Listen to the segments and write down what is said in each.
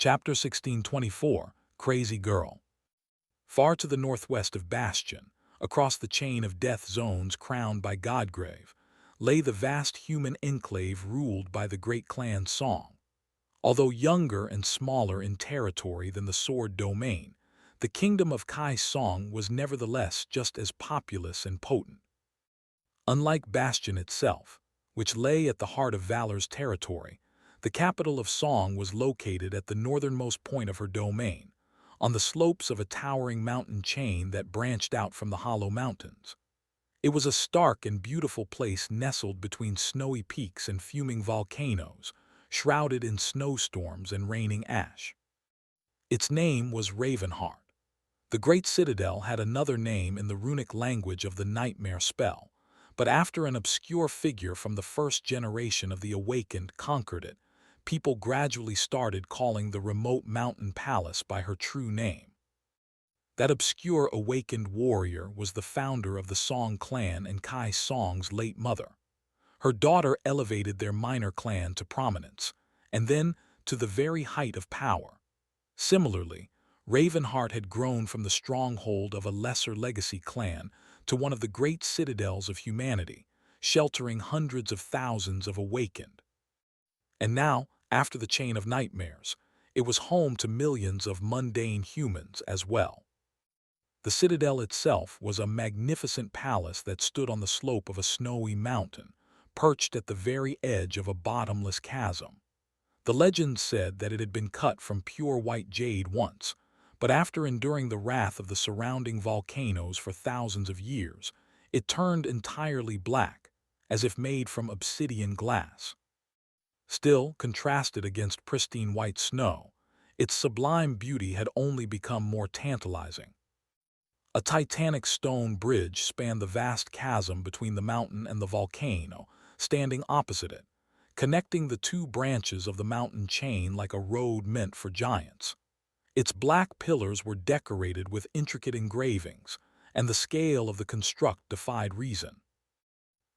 Chapter 1624, Crazy Girl. Far to the northwest of Bastion, across the chain of death zones crowned by Godgrave, lay the vast human enclave ruled by the great clan Song. Although younger and smaller in territory than the Sword Domain, the kingdom of Kai Song was nevertheless just as populous and potent. Unlike Bastion itself, which lay at the heart of Valor's territory, the capital of Song was located at the northernmost point of her domain, on the slopes of a towering mountain chain that branched out from the Hollow Mountains. It was a stark and beautiful place nestled between snowy peaks and fuming volcanoes, shrouded in snowstorms and raining ash. Its name was Ravenheart. The great citadel had another name in the runic language of the nightmare spell, but after an obscure figure from the first generation of the Awakened conquered it, people gradually started calling the remote mountain palace by her true name. That obscure awakened warrior was the founder of the Song clan and Kai Song's late mother. Her daughter elevated their minor clan to prominence, and then to the very height of power. Similarly, Ravenheart had grown from the stronghold of a lesser legacy clan to one of the great citadels of humanity, sheltering hundreds of thousands of awakened. And now, after the chain of nightmares, it was home to millions of mundane humans as well. The citadel itself was a magnificent palace that stood on the slope of a snowy mountain, perched at the very edge of a bottomless chasm. The legend said that it had been cut from pure white jade once, but after enduring the wrath of the surrounding volcanoes for thousands of years, it turned entirely black, as if made from obsidian glass. Still, contrasted against pristine white snow, its sublime beauty had only become more tantalizing. A titanic stone bridge spanned the vast chasm between the mountain and the volcano, standing opposite it, connecting the two branches of the mountain chain like a road meant for giants. Its black pillars were decorated with intricate engravings, and the scale of the construct defied reason.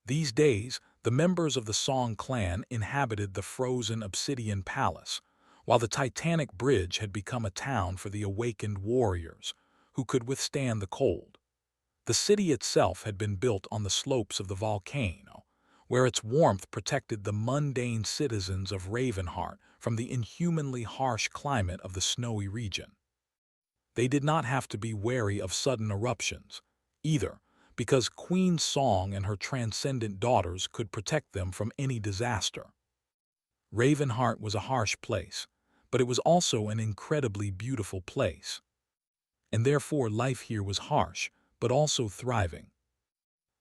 These days, the members of the Song clan inhabited the frozen obsidian palace, while the titanic bridge had become a town for the awakened warriors who could withstand the cold. The city itself had been built on the slopes of the volcano, where its warmth protected the mundane citizens of Ravenheart from the inhumanly harsh climate of the snowy region. They did not have to be wary of sudden eruptions, either, because Queen Song and her transcendent daughters could protect them from any disaster. Ravenheart was a harsh place, but it was also an incredibly beautiful place. And therefore life here was harsh, but also thriving.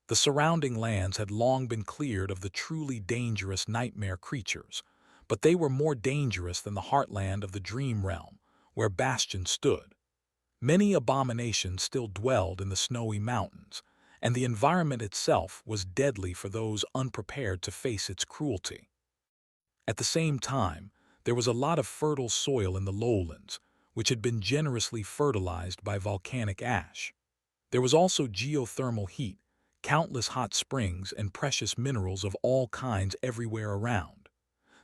The surrounding lands had long been cleared of the truly dangerous nightmare creatures, but they were more dangerous than the heartland of the dream realm, where Bastion stood. Many abominations still dwelled in the snowy mountains, and the environment itself was deadly for those unprepared to face its cruelty. At the same time, there was a lot of fertile soil in the lowlands, which had been generously fertilized by volcanic ash. There was also geothermal heat, countless hot springs, and precious minerals of all kinds everywhere around.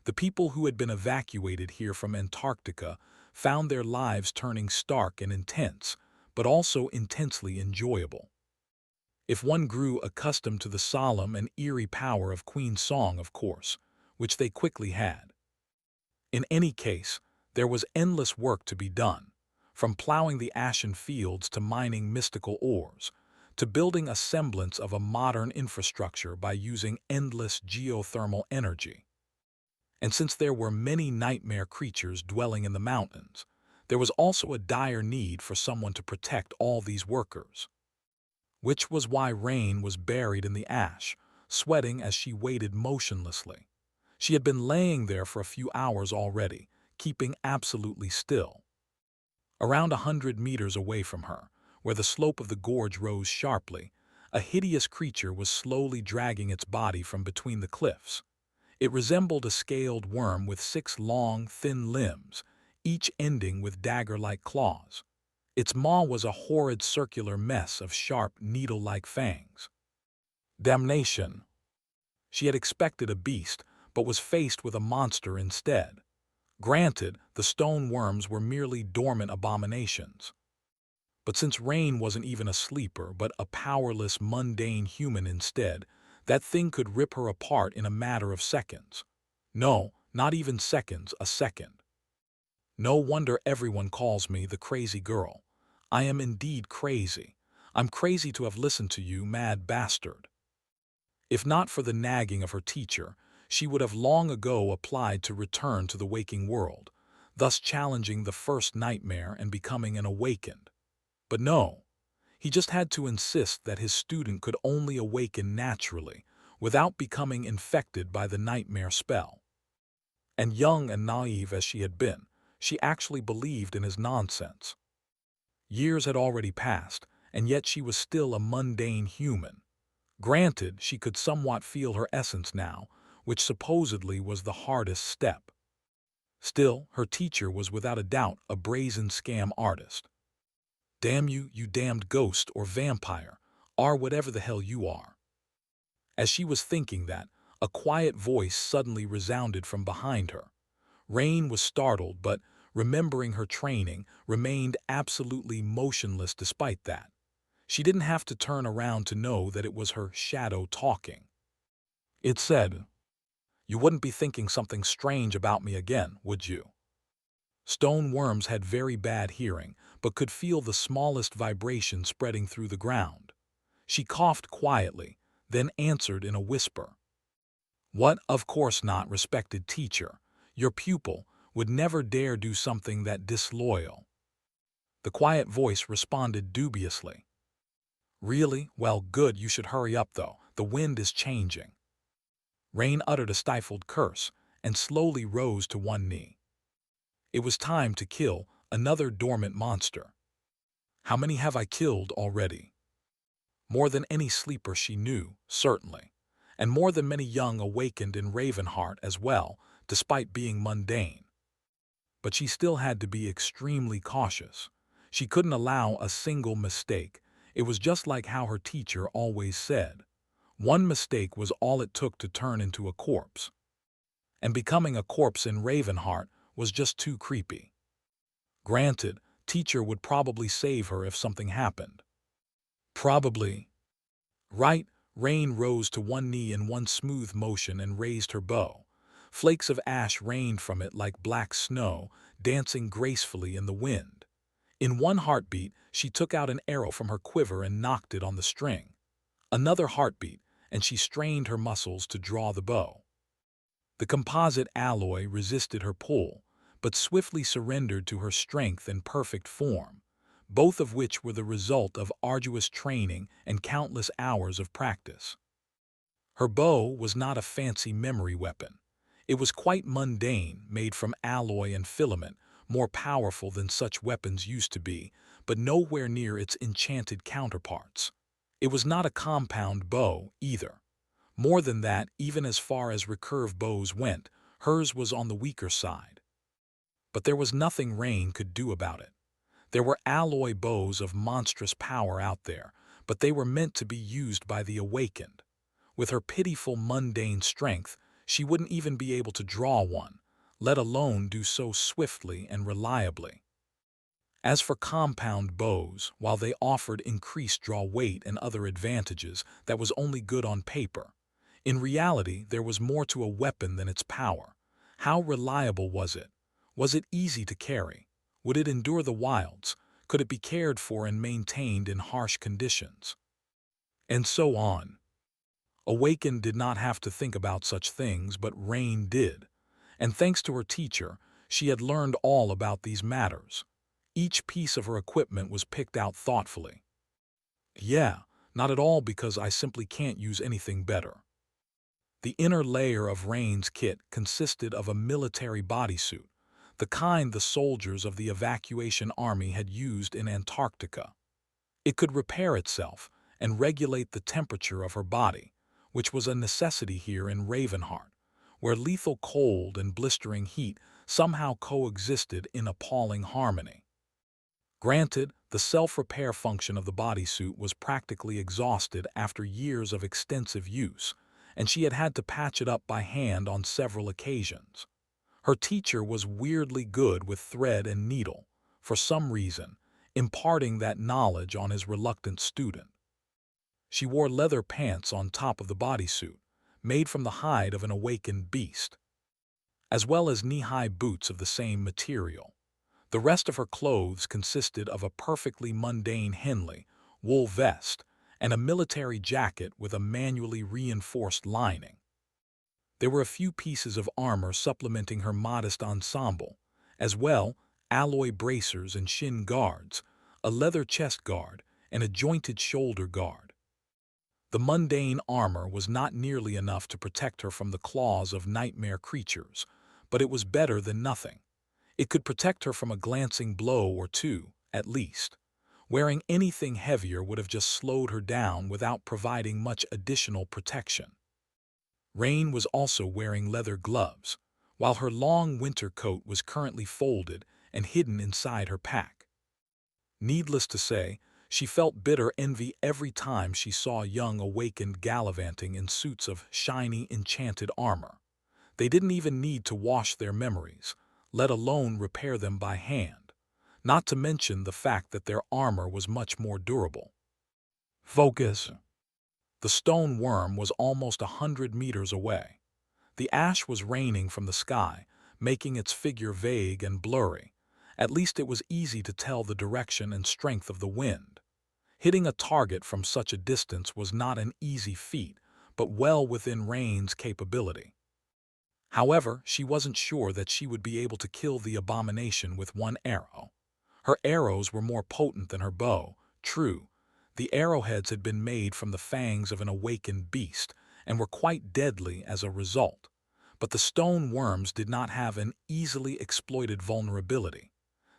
The people who had been evacuated here from Antarctica found their lives turning stark and intense, but also intensely enjoyable. If one grew accustomed to the solemn and eerie power of Queen Song, of course, which they quickly had. In any case, there was endless work to be done, from plowing the ashen fields to mining mystical ores, to building a semblance of a modern infrastructure by using endless geothermal energy. And since there were many nightmare creatures dwelling in the mountains, there was also a dire need for someone to protect all these workers. Which was why Rain was buried in the ash, sweating as she waited motionlessly. She had been laying there for a few hours already, keeping absolutely still. Around 100 meters away from her, where the slope of the gorge rose sharply, a hideous creature was slowly dragging its body from between the cliffs. It resembled a scaled worm with 6 long, thin limbs, each ending with dagger-like claws. Its maw was a horrid circular mess of sharp, needle-like fangs. Damnation! She had expected a beast, but was faced with a monster instead. Granted, the stone worms were merely dormant abominations. But since Rain wasn't even a sleeper, but a powerless, mundane human instead, that thing could rip her apart in a matter of seconds. No, not even seconds, a second. No wonder everyone calls me the crazy girl. I am indeed crazy. I'm crazy to have listened to you, mad bastard. If not for the nagging of her teacher, she would have long ago applied to return to the waking world, thus challenging the first nightmare and becoming an awakened. But no, he just had to insist that his student could only awaken naturally, without becoming infected by the nightmare spell. And young and naive as she had been, she actually believed in his nonsense. Years had already passed, and yet she was still a mundane human. Granted, she could somewhat feel her essence now, which supposedly was the hardest step. Still, her teacher was without a doubt a brazen scam artist. Damn you, you damned ghost or vampire, or whatever the hell you are. As she was thinking that, a quiet voice suddenly resounded from behind her. Rain was startled, but, remembering her training, remained absolutely motionless despite that. She didn't have to turn around to know that it was her shadow talking. It said, "You wouldn't be thinking something strange about me again, would you?" Stone worms had very bad hearing, but could feel the smallest vibration spreading through the ground. She coughed quietly, then answered in a whisper. "What? Of course not, respected teacher. Your pupil would never dare do something that disloyal." The quiet voice responded dubiously. "Really? Well, good, you should hurry up though. The wind is changing." Rain uttered a stifled curse and slowly rose to one knee. It was time to kill another dormant monster. How many have I killed already? More than any sleeper she knew, certainly, and more than many young awakened in Ravenheart as well, despite being mundane. But she still had to be extremely cautious. She couldn't allow a single mistake. It was just like how her teacher always said. One mistake was all it took to turn into a corpse. And becoming a corpse in Ravenheart was just too creepy. Granted, teacher would probably save her if something happened. Probably. Right, Rain rose to one knee in one smooth motion and raised her bow. Flakes of ash rained from it like black snow, dancing gracefully in the wind. In one heartbeat, she took out an arrow from her quiver and nocked it on the string. Another heartbeat, and she strained her muscles to draw the bow. The composite alloy resisted her pull, but swiftly surrendered to her strength and perfect form, both of which were the result of arduous training and countless hours of practice. Her bow was not a fancy memory weapon. It was quite mundane, made from alloy and filament, more powerful than such weapons used to be, but nowhere near its enchanted counterparts. It was not a compound bow, either. More than that, even as far as recurve bows went, hers was on the weaker side. But there was nothing Rain could do about it. There were alloy bows of monstrous power out there, but they were meant to be used by the awakened. With her pitiful mundane strength, she wouldn't even be able to draw one, let alone do so swiftly and reliably. As for compound bows, while they offered increased draw weight and other advantages, that was only good on paper. In reality, there was more to a weapon than its power. How reliable was it? Was it easy to carry? Would it endure the wilds? Could it be cared for and maintained in harsh conditions? And so on. Awakened did not have to think about such things, but Rain did. And thanks to her teacher, she had learned all about these matters. Each piece of her equipment was picked out thoughtfully. Yeah, not at all because I simply can't use anything better. The inner layer of Rain's kit consisted of a military bodysuit, the kind the soldiers of the evacuation army had used in Antarctica. It could repair itself and regulate the temperature of her body, which was a necessity here in Ravenheart, where lethal cold and blistering heat somehow coexisted in appalling harmony. Granted, the self-repair function of the bodysuit was practically exhausted after years of extensive use, and she had had to patch it up by hand on several occasions. Her teacher was weirdly good with thread and needle, for some reason, imparting that knowledge on his reluctant student. She wore leather pants on top of the bodysuit, made from the hide of an awakened beast, as well as knee-high boots of the same material. The rest of her clothes consisted of a perfectly mundane Henley wool vest and a military jacket with a manually reinforced lining. There were a few pieces of armor supplementing her modest ensemble, as well alloy bracers and shin guards, a leather chest guard, and a jointed shoulder guard. The mundane armor was not nearly enough to protect her from the claws of nightmare creatures, but it was better than nothing. It could protect her from a glancing blow or two, at least. Wearing anything heavier would have just slowed her down without providing much additional protection. Rain was also wearing leather gloves, while her long winter coat was currently folded and hidden inside her pack. Needless to say, she felt bitter envy every time she saw young awakened gallivanting in suits of shiny, enchanted armor. They didn't even need to wash their memories, let alone repair them by hand, not to mention the fact that their armor was much more durable. Focus. The stone worm was almost 100 meters away. The ash was raining from the sky, making its figure vague and blurry. At least it was easy to tell the direction and strength of the wind. Hitting a target from such a distance was not an easy feat, but well within Rain's capability. However, she wasn't sure that she would be able to kill the abomination with one arrow. Her arrows were more potent than her bow, true. The arrowheads had been made from the fangs of an awakened beast and were quite deadly as a result. But the stone worms did not have an easily exploited vulnerability.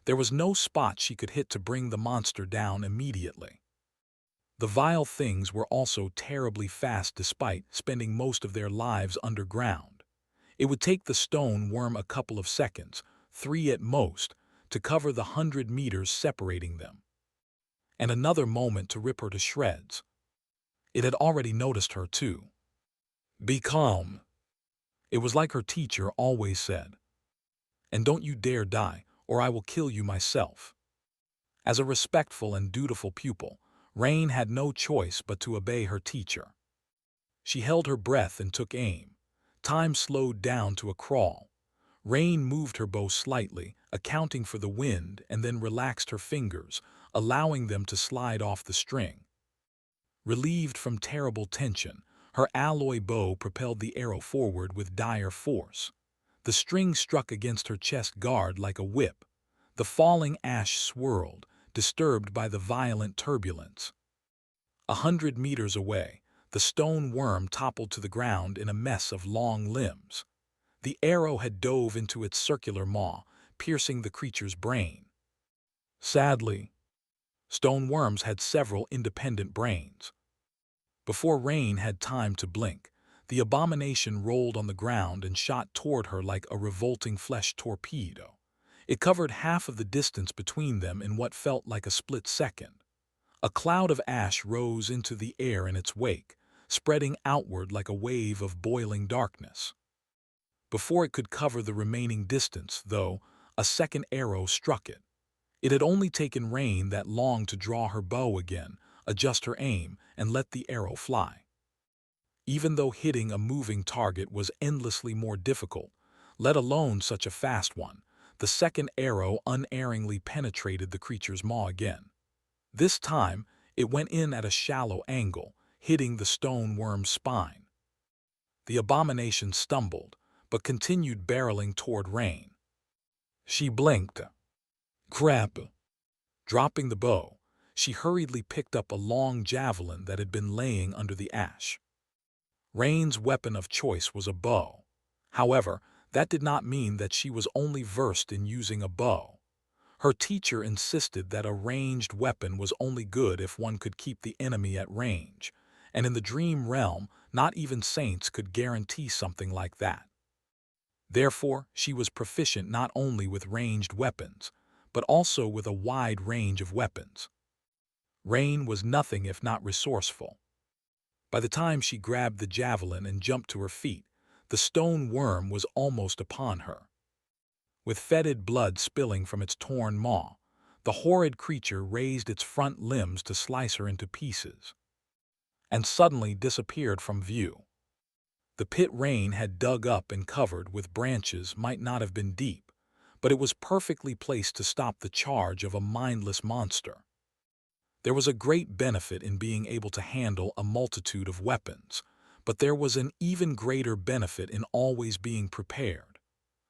There was no spot she could hit to bring the monster down immediately. The vile things were also terribly fast despite spending most of their lives underground. It would take the stone worm a couple of seconds, 3 at most, to cover the 100 meters separating them, and another moment to rip her to shreds. It had already noticed her, too. "Be calm." It was like her teacher always said. "And don't you dare die, or I will kill you myself." As a respectful and dutiful pupil, Rain had no choice but to obey her teacher. She held her breath and took aim. Time slowed down to a crawl. Rain moved her bow slightly, accounting for the wind, and then relaxed her fingers, allowing them to slide off the string. Relieved from terrible tension, her alloy bow propelled the arrow forward with dire force. The string struck against her chest guard like a whip. The falling ash swirled, disturbed by the violent turbulence. 100 meters away, the stone worm toppled to the ground in a mess of long limbs. The arrow had dove into its circular maw, piercing the creature's brain. Sadly, stone worms had several independent brains. Before Rain had time to blink, the abomination rolled on the ground and shot toward her like a revolting flesh torpedo. It covered half of the distance between them in what felt like a split second. A cloud of ash rose into the air in its wake, spreading outward like a wave of boiling darkness. Before it could cover the remaining distance, though, a second arrow struck it. It had only taken Rain that long to draw her bow again, adjust her aim, and let the arrow fly. Even though hitting a moving target was endlessly more difficult, let alone such a fast one, the second arrow unerringly penetrated the creature's maw again. This time, it went in at a shallow angle, hitting the stone worm's spine. The abomination stumbled, but continued barreling toward Rain. She blinked. Crap! Dropping the bow, she hurriedly picked up a long javelin that had been laying under the ash. Rain's weapon of choice was a bow. However, that did not mean that she was only versed in using a bow. Her teacher insisted that a ranged weapon was only good if one could keep the enemy at range, and in the dream realm, not even saints could guarantee something like that. Therefore, she was proficient not only with ranged weapons, but also with a wide range of weapons. Rain was nothing if not resourceful. By the time she grabbed the javelin and jumped to her feet, the stone worm was almost upon her. With fetid blood spilling from its torn maw, the horrid creature raised its front limbs to slice her into pieces, and suddenly disappeared from view. The pit Rain had dug up and covered with branches might not have been deep, but it was perfectly placed to stop the charge of a mindless monster. There was a great benefit in being able to handle a multitude of weapons, but there was an even greater benefit in always being prepared.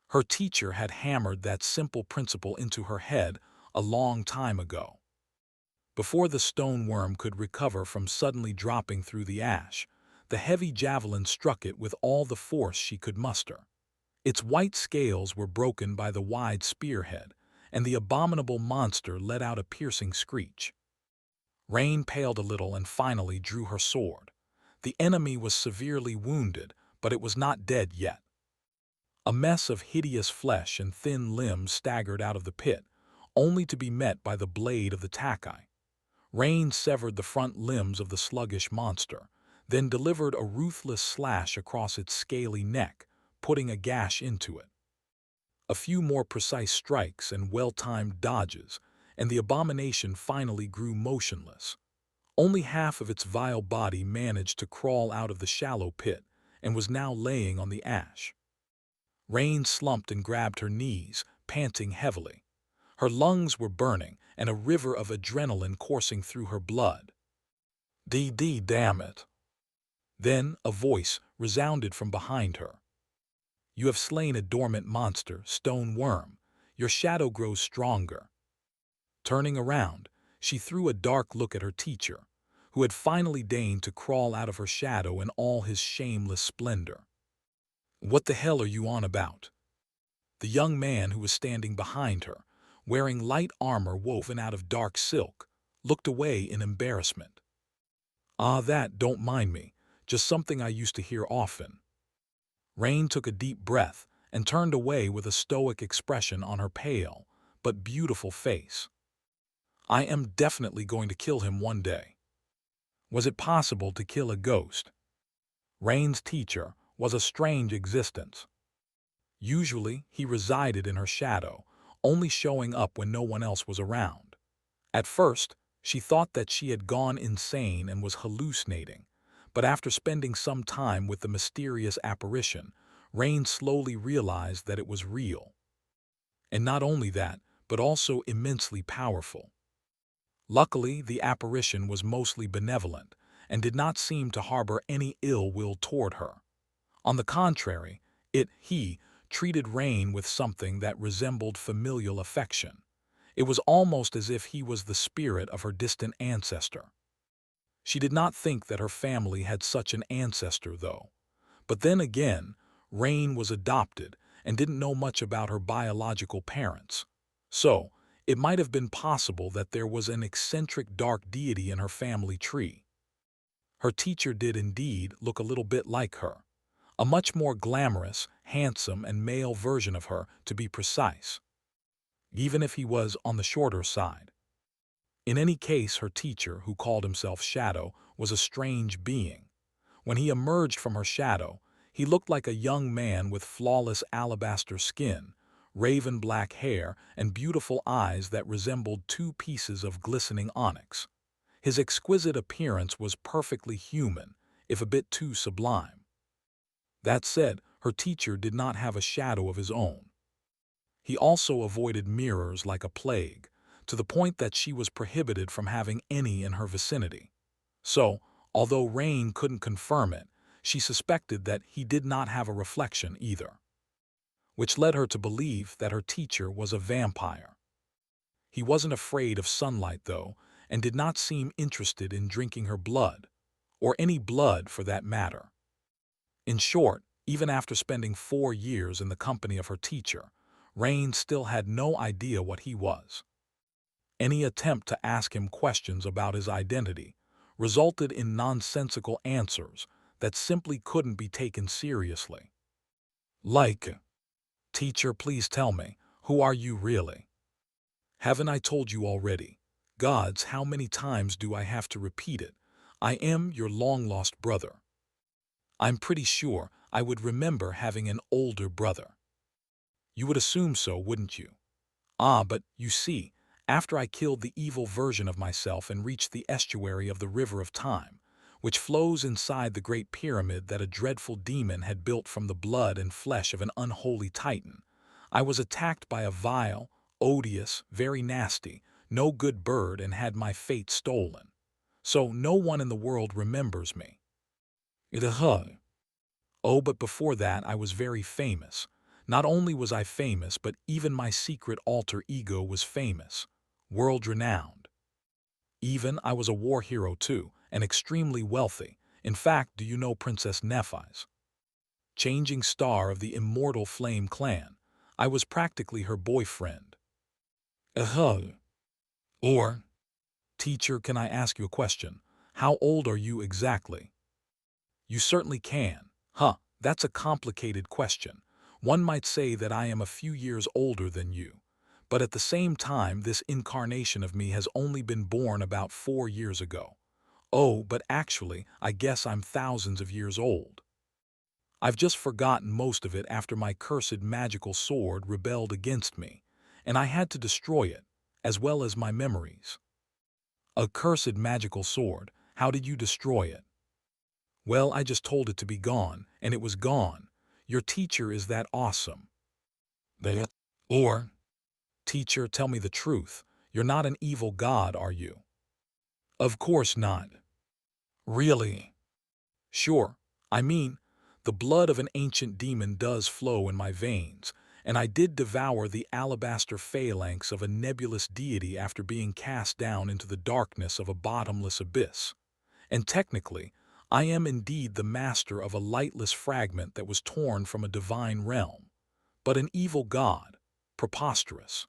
Her teacher had hammered that simple principle into her head a long time ago. Before the stone worm could recover from suddenly dropping through the ash, the heavy javelin struck it with all the force she could muster. Its white scales were broken by the wide spearhead, and the abominable monster let out a piercing screech. Rain paled a little and finally drew her sword. The enemy was severely wounded, but it was not dead yet. A mess of hideous flesh and thin limbs staggered out of the pit, only to be met by the blade of the takai. Rain severed the front limbs of the sluggish monster, then delivered a ruthless slash across its scaly neck, putting a gash into it. A few more precise strikes and well-timed dodges, and the abomination finally grew motionless. Only half of its vile body managed to crawl out of the shallow pit and was now laying on the ash. Rain slumped and grabbed her knees, panting heavily. Her lungs were burning and a river of adrenaline coursing through her blood. Damn it! Then a voice resounded from behind her. You have slain a dormant monster, stone worm. Your shadow grows stronger. Turning around, she threw a dark look at her teacher, who had finally deigned to crawl out of her shadow in all his shameless splendor. What the hell are you on about? The young man who was standing behind her, wearing light armor woven out of dark silk, looked away in embarrassment. Don't mind me, just something I used to hear often. Rain took a deep breath and turned away with a stoic expression on her pale but beautiful face. I am definitely going to kill him one day. Was it possible to kill a ghost? Rain's teacher was a strange existence. Usually, he resided in her shadow, only showing up when no one else was around. At first, she thought that she had gone insane and was hallucinating, but after spending some time with the mysterious apparition, Rain slowly realized that it was real. And not only that, but also immensely powerful. Luckily, the apparition was mostly benevolent and did not seem to harbor any ill will toward her. On the contrary, he treated Rain with something that resembled familial affection. It was almost as if he was the spirit of her distant ancestor. She did not think that her family had such an ancestor, though. But then again, Rain was adopted and didn't know much about her biological parents. So, it might have been possible that there was an eccentric dark deity in her family tree. Her teacher did indeed look a little bit like her. A much more glamorous, handsome, and male version of her, to be precise, even if he was on the shorter side. In any case, her teacher, who called himself Shadow, was a strange being. When he emerged from her shadow, he looked like a young man with flawless alabaster skin, raven black hair, and beautiful eyes that resembled two pieces of glistening onyx. His exquisite appearance was perfectly human, if a bit too sublime. That said, her teacher did not have a shadow of his own. He also avoided mirrors like a plague, to the point that she was prohibited from having any in her vicinity. So, although Rain couldn't confirm it, she suspected that he did not have a reflection either, which led her to believe that her teacher was a vampire. He wasn't afraid of sunlight, though, and did not seem interested in drinking her blood, or any blood for that matter. In short, even after spending 4 years in the company of her teacher, Rain still had no idea what he was. Any attempt to ask him questions about his identity resulted in nonsensical answers that simply couldn't be taken seriously. Like, "Teacher, please tell me, who are you really?" "Haven't I told you already? Gods, how many times do I have to repeat it? I am your long-lost brother." "I'm pretty sure I would remember having an older brother." You would assume so, wouldn't you? But you see, after I killed the evil version of myself and reached the estuary of the River of Time, which flows inside the great pyramid that a dreadful demon had built from the blood and flesh of an unholy titan, I was attacked by a vile, odious, very nasty, no good bird and had my fate stolen. So no one in the world remembers me. Oh, but before that I was very famous. Not only was I famous, but even my secret alter ego was famous, world-renowned. Even I was a war hero too, and extremely wealthy. In fact, do you know Princess Nephis? Changing star of the immortal Flame clan. I was practically her boyfriend. Or, teacher, can I ask you a question? How old are you exactly? You certainly can. That's a complicated question. One might say that I am a few years older than you. But at the same time, this incarnation of me has only been born about 4 years ago. Oh, but actually, I guess I'm thousands of years old. I've just forgotten most of it after my cursed magical sword rebelled against me, and I had to destroy it, as well as my memories. A cursed magical sword, how did you destroy it? Well, I just told it to be gone, and it was gone. Your teacher is that awesome. They Or, teacher, tell me the truth. You're not an evil god, are you? Of course not. Really? Sure. I mean, the blood of an ancient demon does flow in my veins, and I did devour the alabaster phalanx of a nebulous deity after being cast down into the darkness of a bottomless abyss. And technically, I am indeed the master of a lightless fragment that was torn from a divine realm. But an evil god. Preposterous.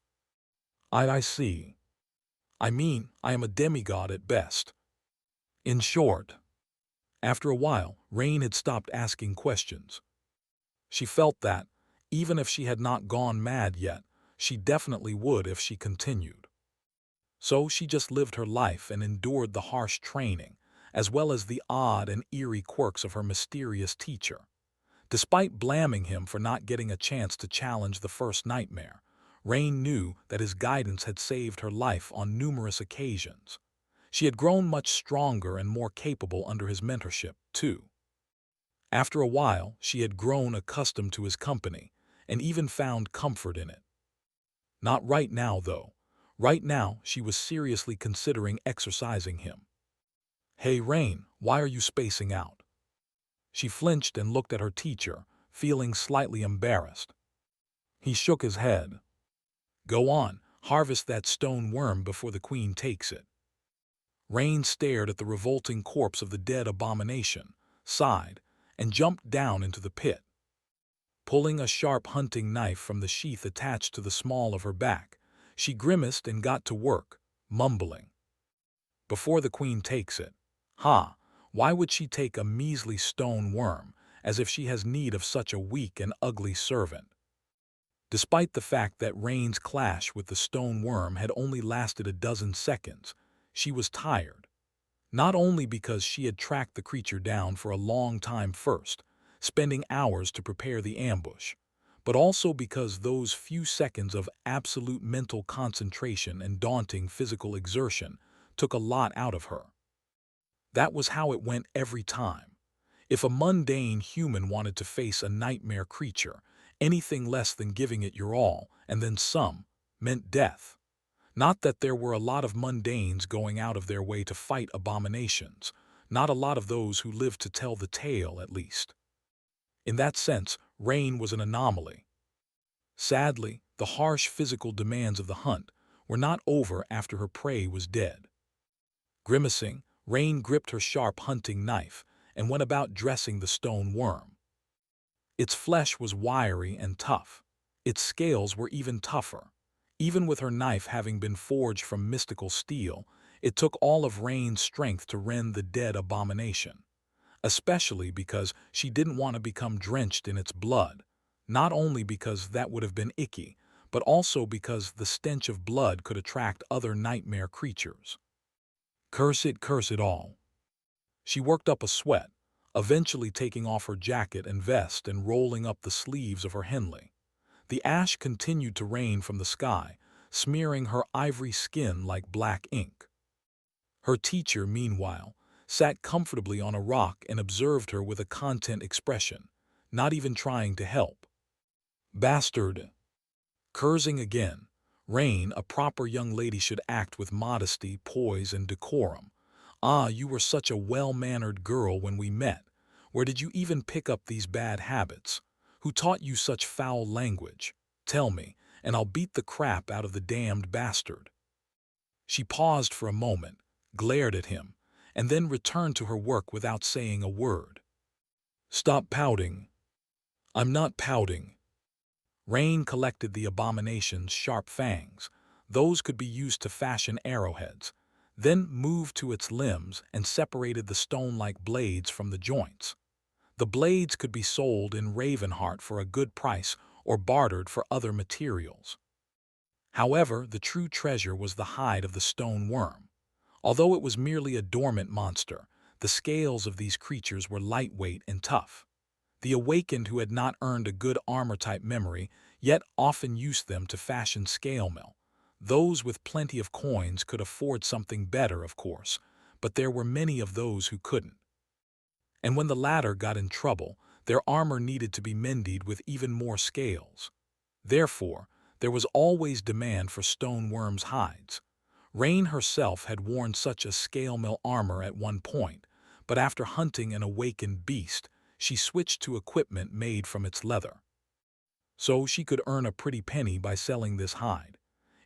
I see. I mean, I am a demigod at best. In short, after a while, Rain had stopped asking questions. She felt that, even if she had not gone mad yet, she definitely would if she continued. So she just lived her life and endured the harsh training, as well as the odd and eerie quirks of her mysterious teacher. Despite blaming him for not getting a chance to challenge the first nightmare, Rain knew that his guidance had saved her life on numerous occasions. She had grown much stronger and more capable under his mentorship, too. After a while, she had grown accustomed to his company and even found comfort in it. Not right now, though. Right now, she was seriously considering exorcising him. Hey, Rain, why are you spacing out? She flinched and looked at her teacher, feeling slightly embarrassed. He shook his head. Go on, harvest that stone worm before the queen takes it. Rain stared at the revolting corpse of the dead abomination, sighed, and jumped down into the pit. Pulling a sharp hunting knife from the sheath attached to the small of her back, she grimaced and got to work, mumbling. Before the queen takes it. Why would she take a measly stone worm, as if she has need of such a weak and ugly servant? Despite the fact that Rain's clash with the stone worm had only lasted a dozen seconds, she was tired. Not only because she had tracked the creature down for a long time first, spending hours to prepare the ambush, but also because those few seconds of absolute mental concentration and daunting physical exertion took a lot out of her. That was how it went every time. If a mundane human wanted to face a nightmare creature, anything less than giving it your all, and then some, meant death. Not that there were a lot of mundanes going out of their way to fight abominations, not a lot of those who lived to tell the tale, at least. In that sense, Rain was an anomaly. Sadly, the harsh physical demands of the hunt were not over after her prey was dead. Grimacing, Rain gripped her sharp hunting knife and went about dressing the stone worm. Its flesh was wiry and tough. Its scales were even tougher. Even with her knife having been forged from mystical steel, it took all of Rain's strength to rend the dead abomination. Especially because she didn't want to become drenched in its blood, not only because that would have been icky, but also because the stench of blood could attract other nightmare creatures. Curse it all. She worked up a sweat, eventually taking off her jacket and vest and rolling up the sleeves of her Henley. The ash continued to rain from the sky, smearing her ivory skin like black ink. Her teacher, meanwhile, sat comfortably on a rock and observed her with a content expression, not even trying to help. Bastard! Cursing again. Rain, a proper young lady should act with modesty, poise, and decorum. Ah, you were such a well-mannered girl when we met. Where did you even pick up these bad habits? Who taught you such foul language? Tell me, and I'll beat the crap out of the damned bastard. She paused for a moment, glared at him, and then returned to her work without saying a word. Stop pouting. I'm not pouting. Rain collected the abomination's sharp fangs. Those could be used to fashion arrowheads, then moved to its limbs and separated the stone-like blades from the joints. The blades could be sold in Ravenheart for a good price or bartered for other materials. However, the true treasure was the hide of the stone worm. Although it was merely a dormant monster, the scales of these creatures were lightweight and tough. The awakened who had not earned a good armor-type memory yet often used them to fashion scale mail. Those with plenty of coins could afford something better, of course, but there were many of those who couldn't. And when the latter got in trouble, their armor needed to be mended with even more scales. Therefore, there was always demand for stone worms' hides. Rain herself had worn such a scale mill armor at one point, but after hunting an awakened beast, she switched to equipment made from its leather. So she could earn a pretty penny by selling this hide.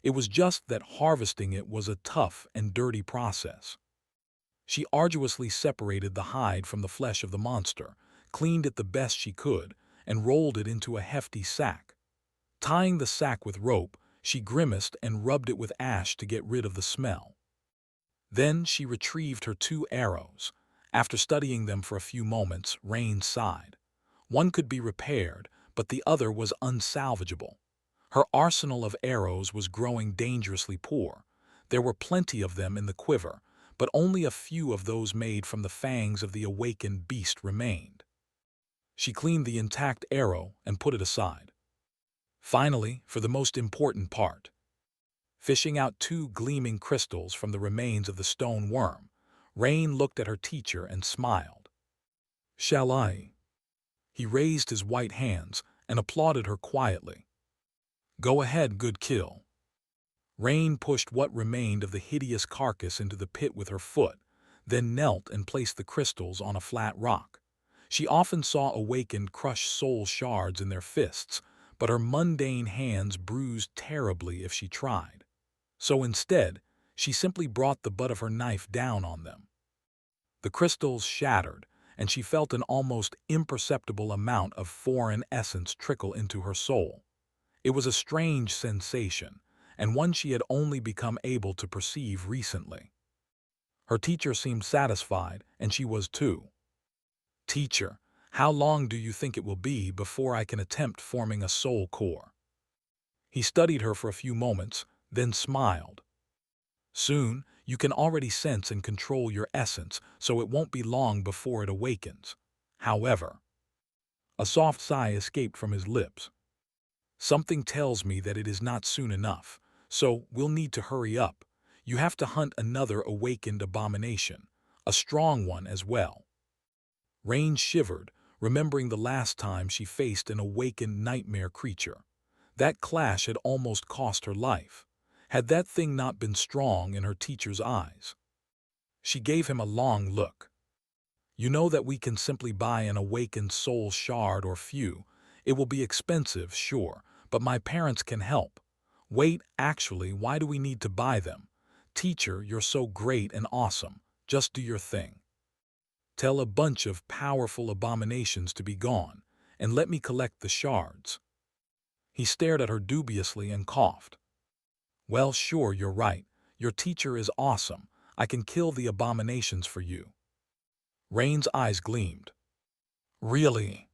It was just that harvesting it was a tough and dirty process. She arduously separated the hide from the flesh of the monster, cleaned it the best she could, and rolled it into a hefty sack. Tying the sack with rope, she grimaced and rubbed it with ash to get rid of the smell. Then she retrieved her 2 arrows. After studying them for a few moments, Rain sighed. One could be repaired, but the other was unsalvageable. Her arsenal of arrows was growing dangerously poor. There were plenty of them in the quiver, but only a few of those made from the fangs of the awakened beast remained. She cleaned the intact arrow and put it aside. Finally, for the most important part, fishing out 2 gleaming crystals from the remains of the stone worm, Rain looked at her teacher and smiled. Shall I? He raised his white hands and applauded her quietly. Go ahead, good kill. Rain pushed what remained of the hideous carcass into the pit with her foot, then knelt and placed the crystals on a flat rock. She often saw awakened crush soul shards in their fists, but her mundane hands bruised terribly if she tried. So instead, she simply brought the butt of her knife down on them. The crystals shattered, and she felt an almost imperceptible amount of foreign essence trickle into her soul. It was a strange sensation, and one she had only become able to perceive recently. Her teacher seemed satisfied, and she was too. Teacher, how long do you think it will be before I can attempt forming a soul core? He studied her for a few moments, then smiled. Soon, you can already sense and control your essence, so it won't be long before it awakens. However, a soft sigh escaped from his lips. Something tells me that it is not soon enough, so we'll need to hurry up. You have to hunt another awakened abomination, a strong one as well. Rain shivered, remembering the last time she faced an awakened nightmare creature. That clash had almost cost her life. Had that thing not been strong in her teacher's eyes? She gave him a long look. You know that we can simply buy an awakened soul shard or few. It will be expensive, sure, but my parents can help. Wait, actually, why do we need to buy them? Teacher, you're so great and awesome. Just do your thing. Tell a bunch of powerful abominations to be gone, and let me collect the shards. He stared at her dubiously and coughed. Well, sure, you're right. Your teacher is awesome. I can kill the abominations for you. Rain's eyes gleamed. Really?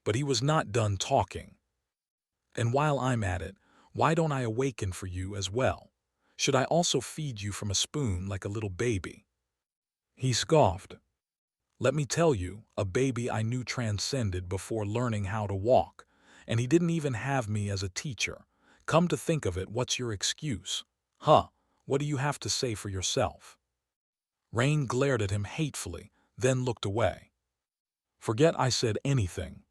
But he was not done talking. And while I'm at it, why don't I awaken for you as well? Should I also feed you from a spoon like a little baby? He scoffed. Let me tell you, a baby I knew transcended before learning how to walk, And he didn't even have me as a teacher. Come to think of it, what's your excuse? Huh, what do you have to say for yourself? Rain glared at him hatefully, then looked away. Forget I said anything.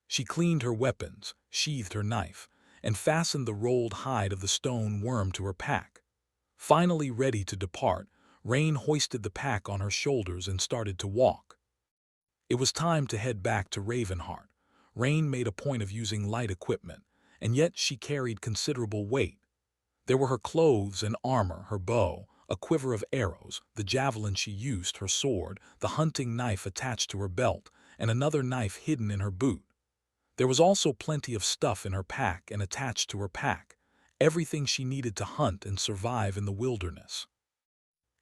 She cleaned her weapons, sheathed her knife, and fastened the rolled hide of the stone worm to her pack. Finally ready to depart, Rain hoisted the pack on her shoulders and started to walk. It was time to head back to Ravenheart. Rain made a point of using light equipment, and yet she carried considerable weight. There were her clothes and armor, her bow, a quiver of arrows, the javelin she used, her sword, the hunting knife attached to her belt, and another knife hidden in her boot. There was also plenty of stuff in her pack and attached to her pack, everything she needed to hunt and survive in the wilderness.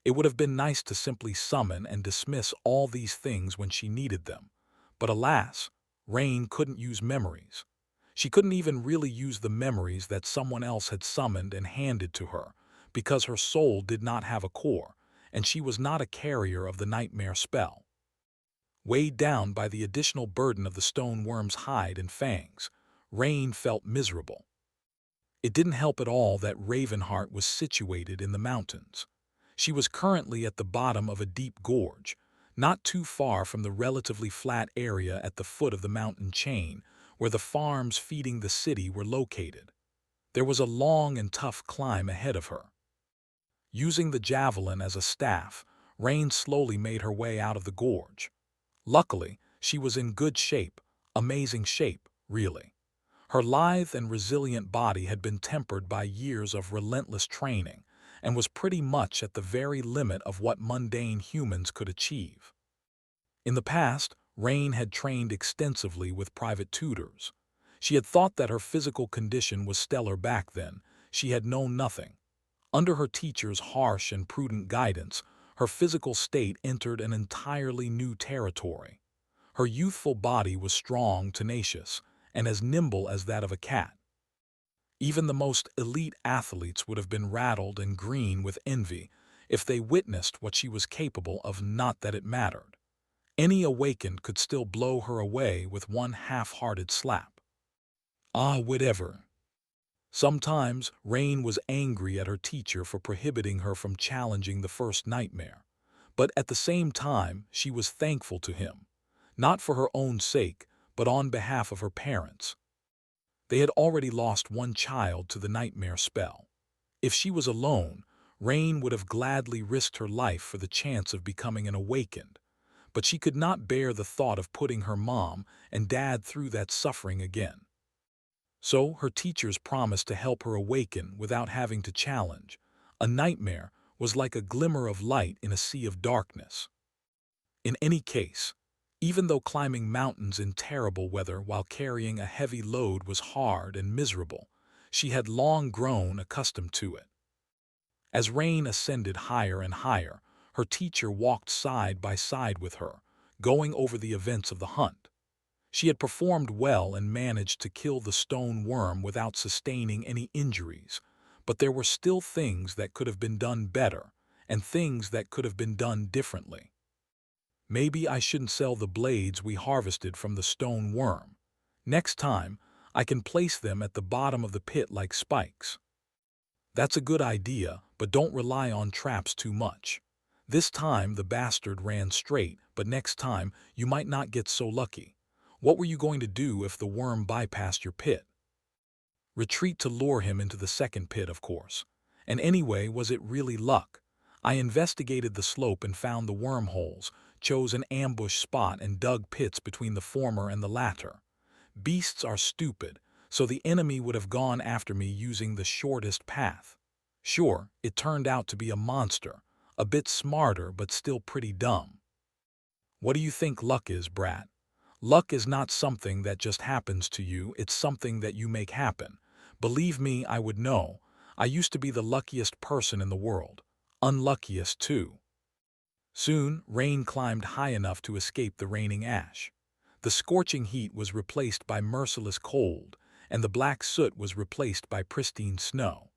It would have been nice to simply summon and dismiss all these things when she needed them, but alas, Rain couldn't use memories. She couldn't even really use the memories that someone else had summoned and handed to her, because her soul did not have a core, and she was not a carrier of the nightmare spell. Weighed down by the additional burden of the stone worm's hide and fangs, Rain felt miserable. It didn't help at all that Ravenheart was situated in the mountains. She was currently at the bottom of a deep gorge, not too far from the relatively flat area at the foot of the mountain chain, where the farms feeding the city were located. There was a long and tough climb ahead of her. Using the javelin as a staff, Rain slowly made her way out of the gorge. Luckily, she was in good shape, amazing shape, really. Her lithe and resilient body had been tempered by years of relentless training and was pretty much at the very limit of what mundane humans could achieve. In the past, Rain had trained extensively with private tutors. She had thought that her physical condition was stellar back then. She had known nothing. Under her teacher's harsh and prudent guidance, her physical state entered an entirely new territory. Her youthful body was strong, tenacious, and as nimble as that of a cat. Even the most elite athletes would have been rattled and green with envy if they witnessed what she was capable of, not that it mattered. Any awakened could still blow her away with one half-hearted slap. Ah, whatever. Sometimes Rain was angry at her teacher for prohibiting her from challenging the first nightmare, but at the same time she was thankful to him, not for her own sake, but on behalf of her parents. They had already lost one child to the nightmare spell. If she was alone, Rain would have gladly risked her life for the chance of becoming an awakened, but she could not bear the thought of putting her mom and dad through that suffering again. So her teachers promised to help her awaken without having to challenge. A nightmare was like a glimmer of light in a sea of darkness. In any case, even though climbing mountains in terrible weather while carrying a heavy load was hard and miserable, she had long grown accustomed to it. As Rain ascended higher and higher, her teacher walked side by side with her, going over the events of the hunt. She had performed well and managed to kill the stone worm without sustaining any injuries, but there were still things that could have been done better, and things that could have been done differently. Maybe I shouldn't sell the blades we harvested from the stone worm. Next time, I can place them at the bottom of the pit like spikes. That's a good idea, but don't rely on traps too much. This time the bastard ran straight, but next time you might not get so lucky. What were you going to do if the worm bypassed your pit? Retreat to lure him into the second pit, of course. And anyway, was it really luck? I investigated the slope and found the wormholes, chose an ambush spot and dug pits between the former and the latter. Beasts are stupid, so the enemy would have gone after me using the shortest path. Sure, it turned out to be a monster, a bit smarter but still pretty dumb. What do you think luck is, brat? Luck is not something that just happens to you, it's something that you make happen. Believe me, I would know. I used to be the luckiest person in the world. Unluckiest, too. Soon, Rain climbed high enough to escape the raining ash. The scorching heat was replaced by merciless cold, and the black soot was replaced by pristine snow.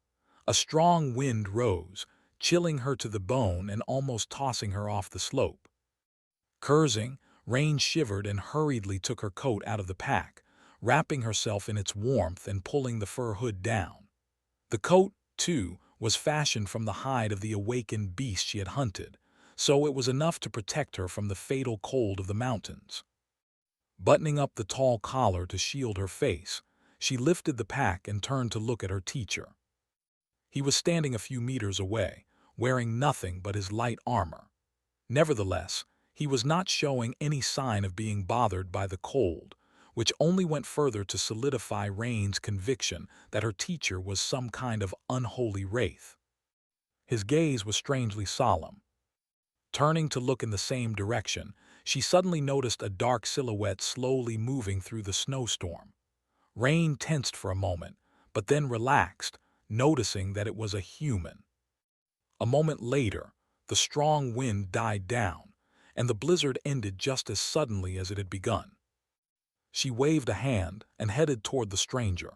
A strong wind rose, chilling her to the bone and almost tossing her off the slope. Cursing, Rain shivered and hurriedly took her coat out of the pack, wrapping herself in its warmth and pulling the fur hood down. The coat, too, was fashioned from the hide of the awakened beast she had hunted, so it was enough to protect her from the fatal cold of the mountains. Buttoning up the tall collar to shield her face, she lifted the pack and turned to look at her teacher. He was standing a few meters away, wearing nothing but his light armor. Nevertheless, he was not showing any sign of being bothered by the cold, which only went further to solidify Rain's conviction that her teacher was some kind of unholy wraith. His gaze was strangely solemn. Turning to look in the same direction, she suddenly noticed a dark silhouette slowly moving through the snowstorm. Rain tensed for a moment, but then relaxed, noticing that it was a human. A moment later, the strong wind died down, and the blizzard ended just as suddenly as it had begun. She waved a hand and headed toward the stranger.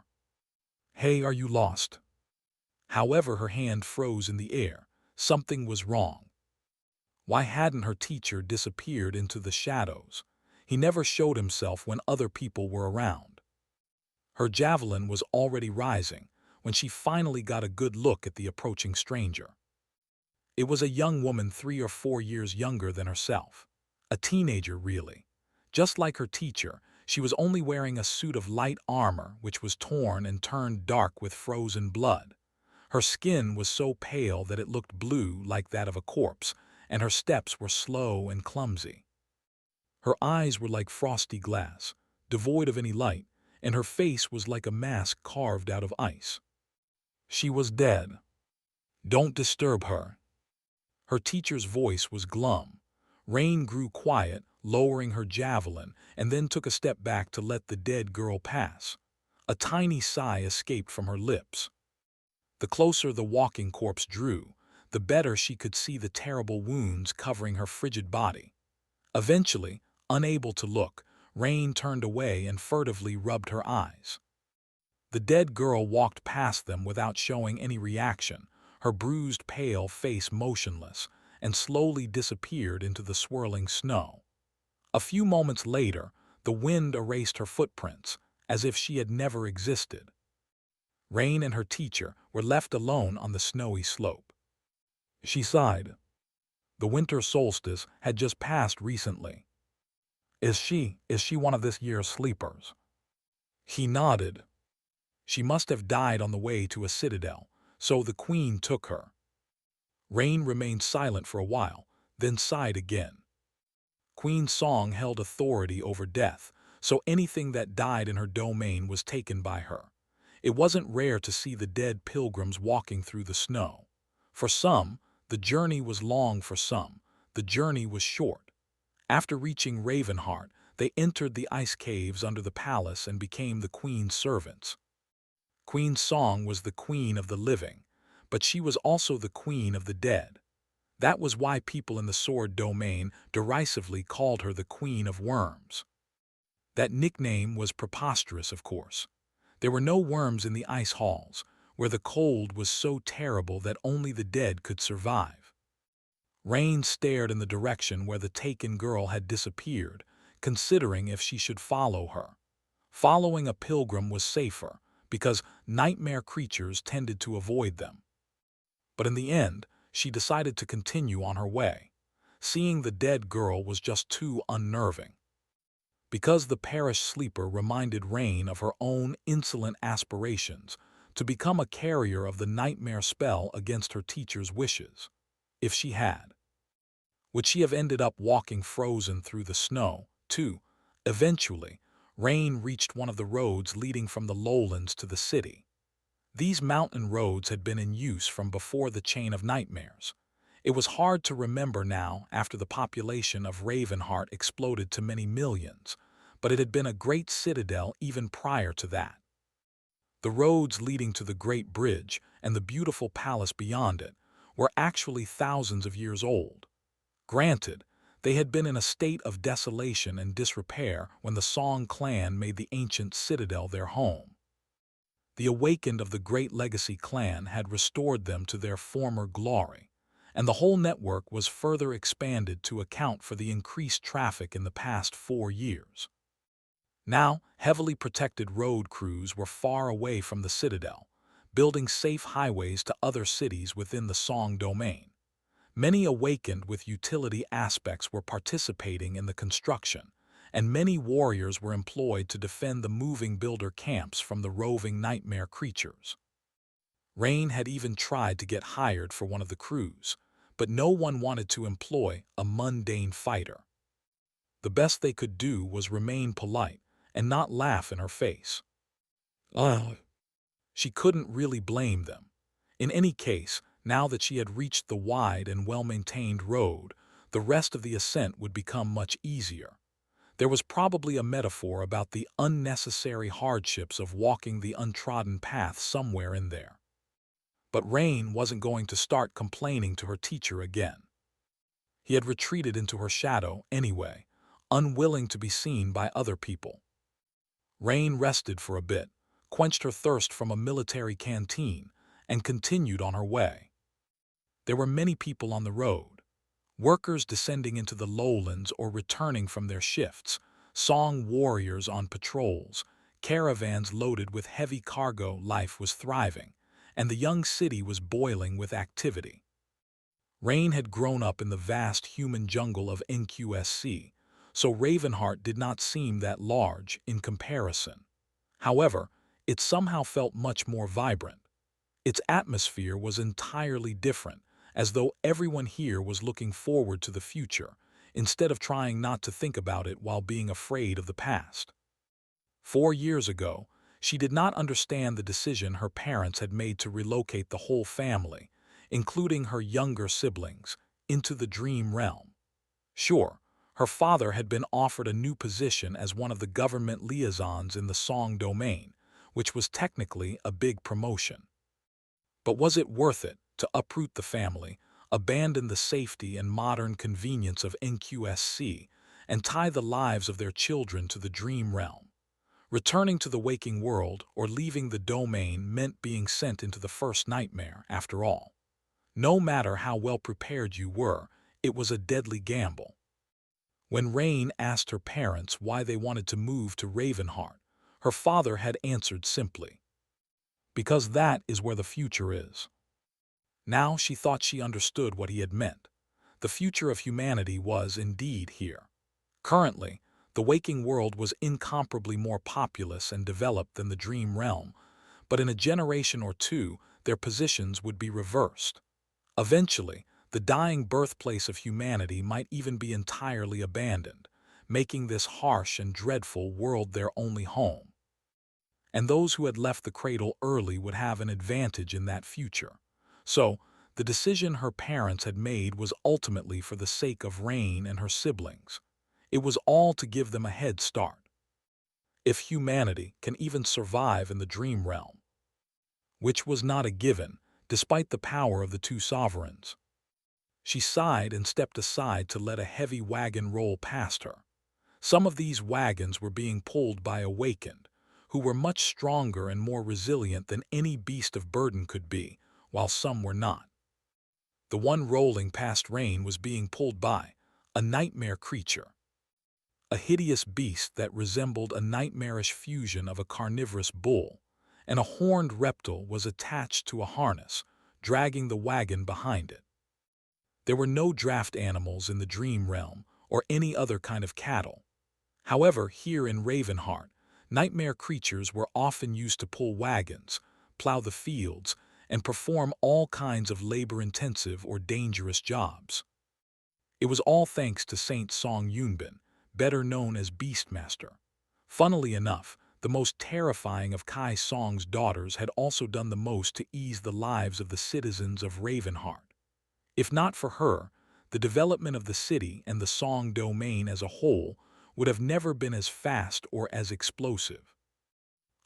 "Hey, are you lost?" However, her hand froze in the air. Something was wrong. Why hadn't her teacher disappeared into the shadows? He never showed himself when other people were around. Her javelin was already rising when she finally got a good look at the approaching stranger. It was a young woman 3 or 4 years younger than herself. A teenager, really. Just like her teacher, she was only wearing a suit of light armor which was torn and turned dark with frozen blood. Her skin was so pale that it looked blue like that of a corpse, and her steps were slow and clumsy. Her eyes were like frosty glass, devoid of any light, and her face was like a mask carved out of ice. She was dead. "Don't disturb her." Her teacher's voice was glum. Rain grew quiet, lowering her javelin, and then took a step back to let the dead girl pass. A tiny sigh escaped from her lips. The closer the walking corpse drew, the better she could see the terrible wounds covering her frigid body. Eventually, unable to look, Rain turned away and furtively rubbed her eyes. The dead girl walked past them without showing any reaction, her bruised, pale face motionless, and slowly disappeared into the swirling snow. A few moments later, the wind erased her footprints, as if she had never existed. Rain and her teacher were left alone on the snowy slope. She sighed. The winter solstice had just passed recently. Is she one of this year's sleepers?" He nodded. "She must have died on the way to a citadel, so the queen took her." Rain remained silent for a while, then sighed again. Queen Song held authority over death, so anything that died in her domain was taken by her. It wasn't rare to see the dead pilgrims walking through the snow. For some, the journey was long. For some, the journey was short. After reaching Ravenheart, they entered the ice caves under the palace and became the queen's servants. Queen Song was the queen of the living, but she was also the queen of the dead. That was why people in the Sword domain derisively called her the Queen of Worms. That nickname was preposterous, of course. There were no worms in the ice halls, where the cold was so terrible that only the dead could survive. Rain stared in the direction where the taken girl had disappeared, considering if she should follow her. Following a pilgrim was safer, because nightmare creatures tended to avoid them. But in the end, she decided to continue on her way. Seeing the dead girl was just too unnerving. Because the perished sleeper reminded Rain of her own insolent aspirations to become a carrier of the nightmare spell against her teacher's wishes. If she had. Would she have ended up walking frozen through the snow, too? Eventually, Rain reached one of the roads leading from the lowlands to the city. These mountain roads had been in use from before the Chain of Nightmares. It was hard to remember now after the population of Ravenheart exploded to many millions, but it had been a great citadel even prior to that. The roads leading to the Great Bridge and the beautiful palace beyond it were actually thousands of years old. Granted, they had been in a state of desolation and disrepair when the Song clan made the ancient citadel their home. The awakened of the Great Legacy clan had restored them to their former glory, and the whole network was further expanded to account for the increased traffic in the past 4 years. Now, heavily protected road crews were far away from the citadel, building safe highways to other cities within the Song domain. Many awakened with utility aspects were participating in the construction, and many warriors were employed to defend the moving builder camps from the roving nightmare creatures. Rain had even tried to get hired for one of the crews, but no one wanted to employ a mundane fighter. The best they could do was remain polite and not laugh in her face. She couldn't really blame them. In any case, now that she had reached the wide and well-maintained road, the rest of the ascent would become much easier. There was probably a metaphor about the unnecessary hardships of walking the untrodden path somewhere in there. But Rain wasn't going to start complaining to her teacher again. He had retreated into her shadow anyway, unwilling to be seen by other people. Rain rested for a bit, quenched her thirst from a military canteen, and continued on her way. There were many people on the road, workers descending into the lowlands or returning from their shifts, Song warriors on patrols, caravans loaded with heavy cargo. Life was thriving, and the young city was boiling with activity. Rain had grown up in the vast human jungle of NQSC, so Ravenheart did not seem that large in comparison. However, it somehow felt much more vibrant. Its atmosphere was entirely different, as though everyone here was looking forward to the future, instead of trying not to think about it while being afraid of the past. 4 years ago, she did not understand the decision her parents had made to relocate the whole family, including her younger siblings, into the dream realm. Sure, her father had been offered a new position as one of the government liaisons in the Song domain, which was technically a big promotion. But was it worth it to uproot the family, abandon the safety and modern convenience of NQSC, and tie the lives of their children to the dream realm? Returning to the waking world or leaving the domain meant being sent into the first nightmare, after all. No matter how well prepared you were, it was a deadly gamble. When Rain asked her parents why they wanted to move to Ravenheart, her father had answered simply, "Because that is where the future is." Now she thought she understood what he had meant. The future of humanity was indeed here. Currently, the waking world was incomparably more populous and developed than the dream realm, but in a generation or two, their positions would be reversed. Eventually, the dying birthplace of humanity might even be entirely abandoned, making this harsh and dreadful world their only home. And those who had left the cradle early would have an advantage in that future. So, the decision her parents had made was ultimately for the sake of Rain and her siblings. It was all to give them a head start. If humanity can even survive in the dream realm, which was not a given, despite the power of the two sovereigns. She sighed and stepped aside to let a heavy wagon roll past her. Some of these wagons were being pulled by Awakened, who were much stronger and more resilient than any beast of burden could be, while some were not. The one rolling past Rain was being pulled by a nightmare creature, a hideous beast that resembled a nightmarish fusion of a carnivorous bull, and a horned reptile was attached to a harness, dragging the wagon behind it. There were no draft animals in the dream realm or any other kind of cattle. However, here in Ravenheart, nightmare creatures were often used to pull wagons, plow the fields, and perform all kinds of labor-intensive or dangerous jobs. It was all thanks to Saint Song Yunbin, better known as Beastmaster. Funnily enough, the most terrifying of Kai Song's daughters had also done the most to ease the lives of the citizens of Ravenheart. If not for her, the development of the city and the Song domain as a whole would have never been as fast or as explosive.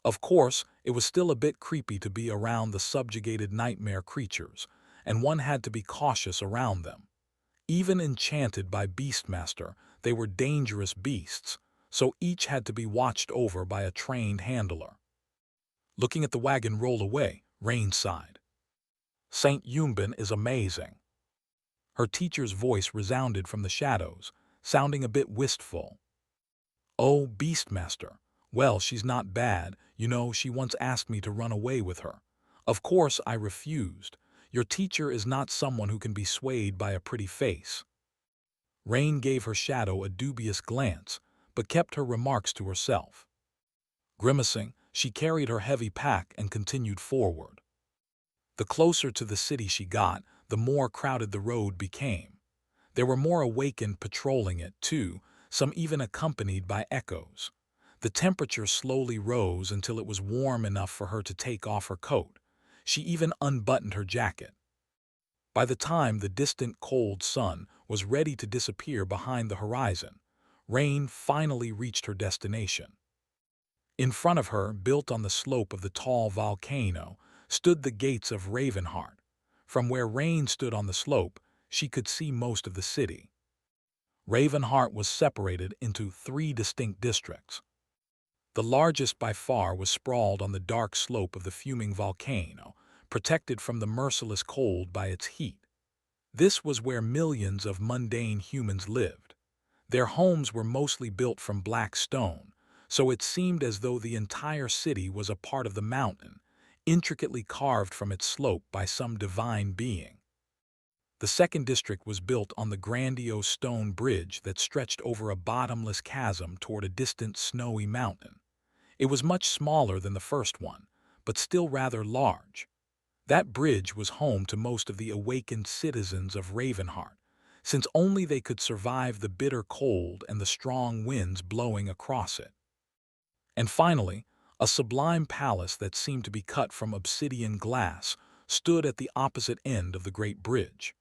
Of course, it was still a bit creepy to be around the subjugated nightmare creatures, and one had to be cautious around them. Even enchanted by Beastmaster, they were dangerous beasts, so each had to be watched over by a trained handler. Looking at the wagon roll away, Rain sighed. Saint Yunbin is amazing. Her teacher's voice resounded from the shadows, sounding a bit wistful. Oh, Beastmaster, Well, she's not bad. You know, she once asked me to run away with her. Of course, I refused. Your teacher is not someone who can be swayed by a pretty face. Rain gave her shadow a dubious glance, but kept her remarks to herself. Grimacing, she carried her heavy pack and continued forward. The closer to the city she got, the more crowded the road became. There were more awakened patrolling it, too, some even accompanied by echoes. The temperature slowly rose until it was warm enough for her to take off her coat. She even unbuttoned her jacket. By the time the distant cold sun was ready to disappear behind the horizon, Rain finally reached her destination. In front of her, built on the slope of the tall volcano, stood the gates of Ravenheart. From where Rain stood on the slope, she could see most of the city. Ravenheart was separated into 3 distinct districts. The largest by far was sprawled on the dark slope of the fuming volcano, protected from the merciless cold by its heat. This was where millions of mundane humans lived. Their homes were mostly built from black stone, so it seemed as though the entire city was a part of the mountain, intricately carved from its slope by some divine being. The second district was built on the grandiose stone bridge that stretched over a bottomless chasm toward a distant snowy mountain. It was much smaller than the first one, but still rather large. That bridge was home to most of the awakened citizens of Ravenheart, since only they could survive the bitter cold and the strong winds blowing across it. And finally, a sublime palace that seemed to be cut from obsidian glass stood at the opposite end of the great bridge.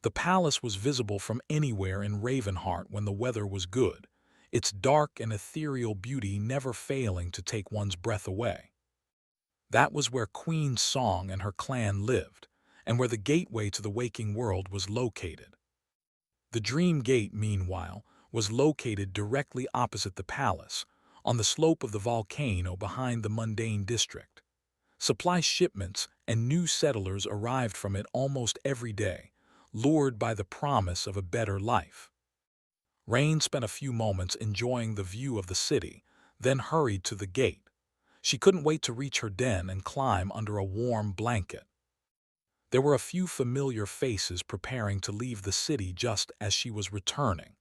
The palace was visible from anywhere in Ravenheart when the weather was good, its dark and ethereal beauty never failing to take one's breath away. That was where Queen Song and her clan lived, and where the gateway to the waking world was located. The Dream Gate, meanwhile, was located directly opposite the palace, on the slope of the volcano behind the mundane district. Supply shipments and new settlers arrived from it almost every day, lured by the promise of a better life. Rain spent a few moments enjoying the view of the city, then hurried to the gate. She couldn't wait to reach her den and climb under a warm blanket. There were a few familiar faces preparing to leave the city just as she was returning.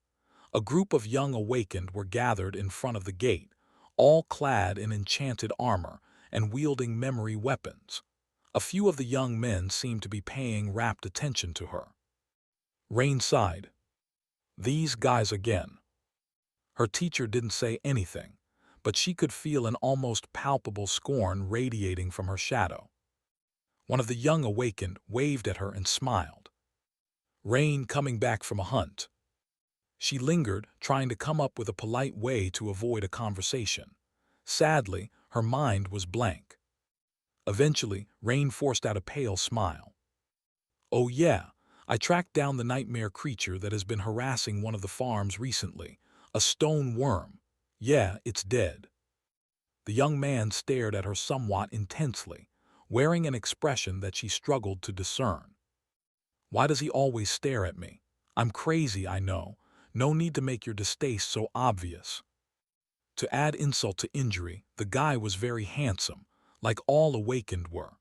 A group of young awakened were gathered in front of the gate, all clad in enchanted armor and wielding memory weapons. A few of the young men seemed to be paying rapt attention to her. Rain sighed. These guys again. Her teacher didn't say anything, but she could feel an almost palpable scorn radiating from her shadow. One of the young awakened waved at her and smiled. Rain coming back from a hunt. She lingered, trying to come up with a polite way to avoid a conversation. Sadly, her mind was blank. Eventually, Rain forced out a pale smile. Oh yeah, I tracked down the nightmare creature that has been harassing one of the farms recently. A stone worm. Yeah, it's dead. The young man stared at her somewhat intensely, wearing an expression that she struggled to discern. Why does he always stare at me? I'm crazy, I know. No need to make your distaste so obvious. To add insult to injury, the guy was very handsome, like all awakened were.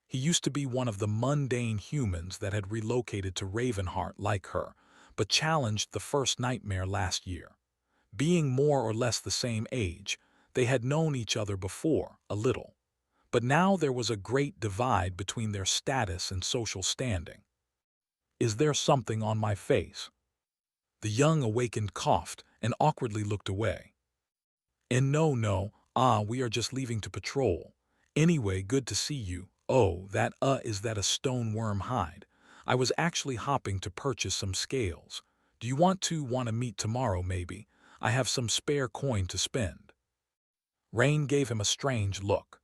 He used to be one of the mundane humans that had relocated to Ravenheart like her, but challenged the first nightmare last year. Being more or less the same age, they had known each other before, a little. But now there was a great divide between their status and social standing. Is there something on my face? The young awakened coughed and awkwardly looked away. And no, we are just leaving to patrol. Anyway, good to see you. Oh, is that a stone worm hide? I was actually hopping to purchase some scales. Do you want to meet tomorrow, maybe? I have some spare coin to spend. Rain gave him a strange look.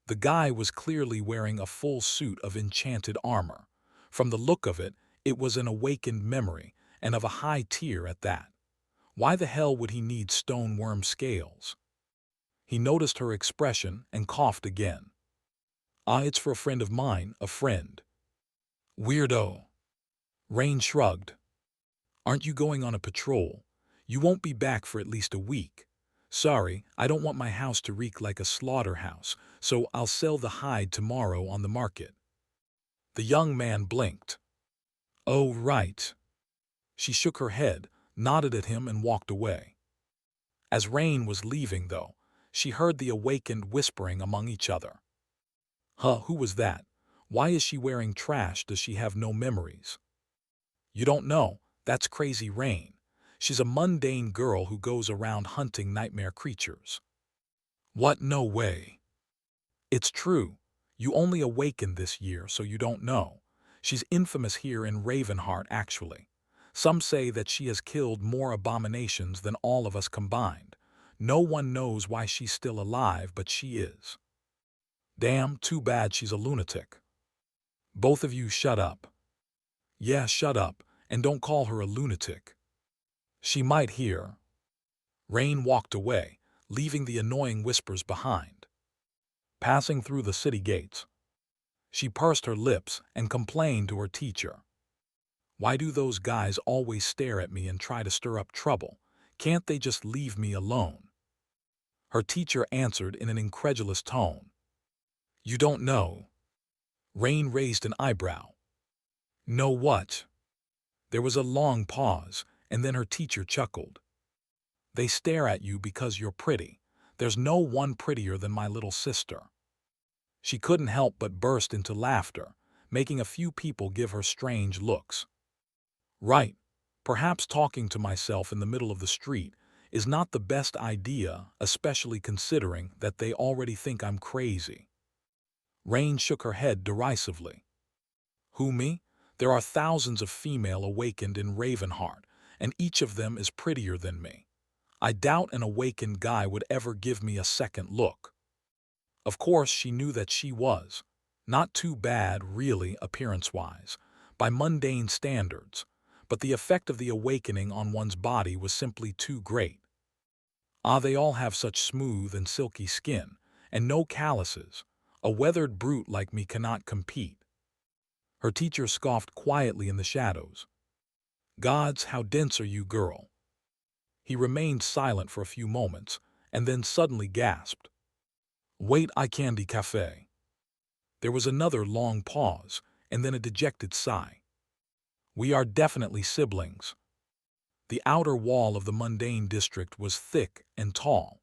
The guy was clearly wearing a full suit of enchanted armor. From the look of it, it was an awakened memory, and of a high tier at that. Why the hell would he need stone worm scales? He noticed her expression and coughed again. It's for a friend of mine, a friend. Weirdo. Rain shrugged. Aren't you going on a patrol? You won't be back for at least a week. Sorry, I don't want my house to reek like a slaughterhouse, so I'll sell the hide tomorrow on the market. The young man blinked. Oh, right. She shook her head, nodded at him, and walked away. As Rain was leaving, though, she heard the awakened whispering among each other. Huh, who was that? Why is she wearing trash? Does she have no memories? You don't know. That's Crazy Rain. She's a mundane girl who goes around hunting nightmare creatures. What? No way. It's true. You only awakened this year, so you don't know. She's infamous here in Ravenheart, actually. Some say that she has killed more abominations than all of us combined. No one knows why she's still alive, but she is. Damn, too bad she's a lunatic. Both of you shut up. Yeah, shut up, and don't call her a lunatic. She might hear. Rain walked away, leaving the annoying whispers behind. Passing through the city gates, she pursed her lips and complained to her teacher. Why do those guys always stare at me and try to stir up trouble? Can't they just leave me alone? Her teacher answered in an incredulous tone. You don't know. Rain raised an eyebrow. Know what? There was a long pause, and then her teacher chuckled. They stare at you because you're pretty. There's no one prettier than my little sister. She couldn't help but burst into laughter, making a few people give her strange looks. Right, perhaps talking to myself in the middle of the street is not the best idea, especially considering that they already think I'm crazy. Rain shook her head derisively. Who, me? There are thousands of female awakened in Ravenheart, and each of them is prettier than me. I doubt an awakened guy would ever give me a second look. Of course, she knew that she was. Not too bad, really, appearance-wise, by mundane standards, but the effect of the awakening on one's body was simply too great. Ah, they all have such smooth and silky skin, and no calluses. A weathered brute like me cannot compete. Her teacher scoffed quietly in the shadows. Gods, how dense are you, girl? He remained silent for a few moments, and then suddenly gasped. Wait, I candy cafe. There was another long pause, and then a dejected sigh. We are definitely siblings. The outer wall of the mundane district was thick and tall.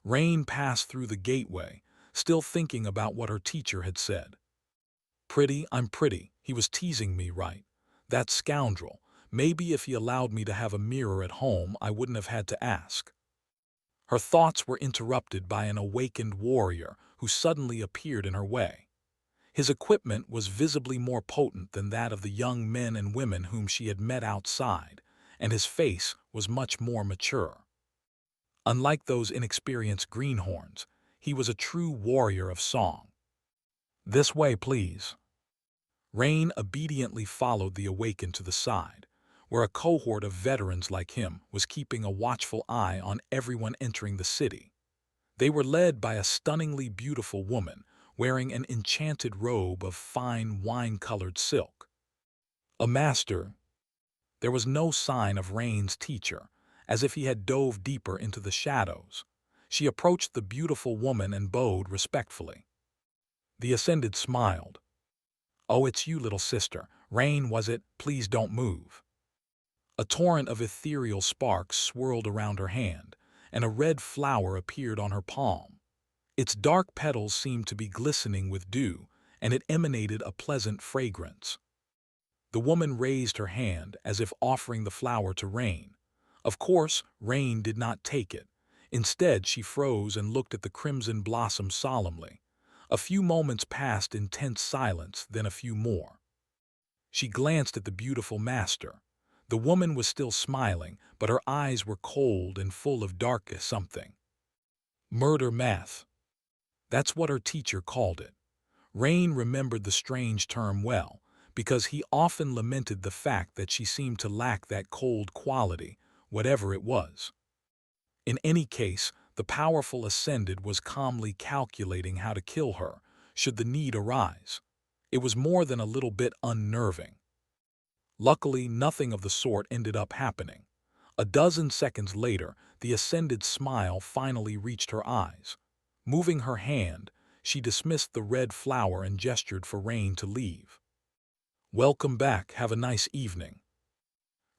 Rain passed through the gateway, still thinking about what her teacher had said. Pretty, I'm pretty. He was teasing me, right? That scoundrel. Maybe if he allowed me to have a mirror at home, I wouldn't have had to ask. Her thoughts were interrupted by an awakened warrior who suddenly appeared in her way. His equipment was visibly more potent than that of the young men and women whom she had met outside, and his face was much more mature. Unlike those inexperienced greenhorns, he was a true warrior of song. This way, please. Rain obediently followed the awakened to the side, where a cohort of veterans like him was keeping a watchful eye on everyone entering the city. They were led by a stunningly beautiful woman wearing an enchanted robe of fine wine-colored silk. A master. There was no sign of Rain's teacher, as if he had dove deeper into the shadows. She approached the beautiful woman and bowed respectfully. The Ascended smiled. Oh, it's you, little sister. Rain, was it? Please don't move. A torrent of ethereal sparks swirled around her hand, and a red flower appeared on her palm. Its dark petals seemed to be glistening with dew, and it emanated a pleasant fragrance. The woman raised her hand as if offering the flower to Rain. Of course, Rain did not take it. Instead, she froze and looked at the crimson blossom solemnly. A few moments passed in tense silence, then a few more. She glanced at the beautiful master. The woman was still smiling, but her eyes were cold and full of dark something. Murder math. That's what her teacher called it. Rain remembered the strange term well, because he often lamented the fact that she seemed to lack that cold quality, whatever it was. In any case, the powerful Ascended was calmly calculating how to kill her, should the need arise. It was more than a little bit unnerving. Luckily, nothing of the sort ended up happening. A dozen seconds later, the ascended smile finally reached her eyes. Moving her hand, she dismissed the red flower and gestured for Rain to leave. "Welcome back, have a nice evening."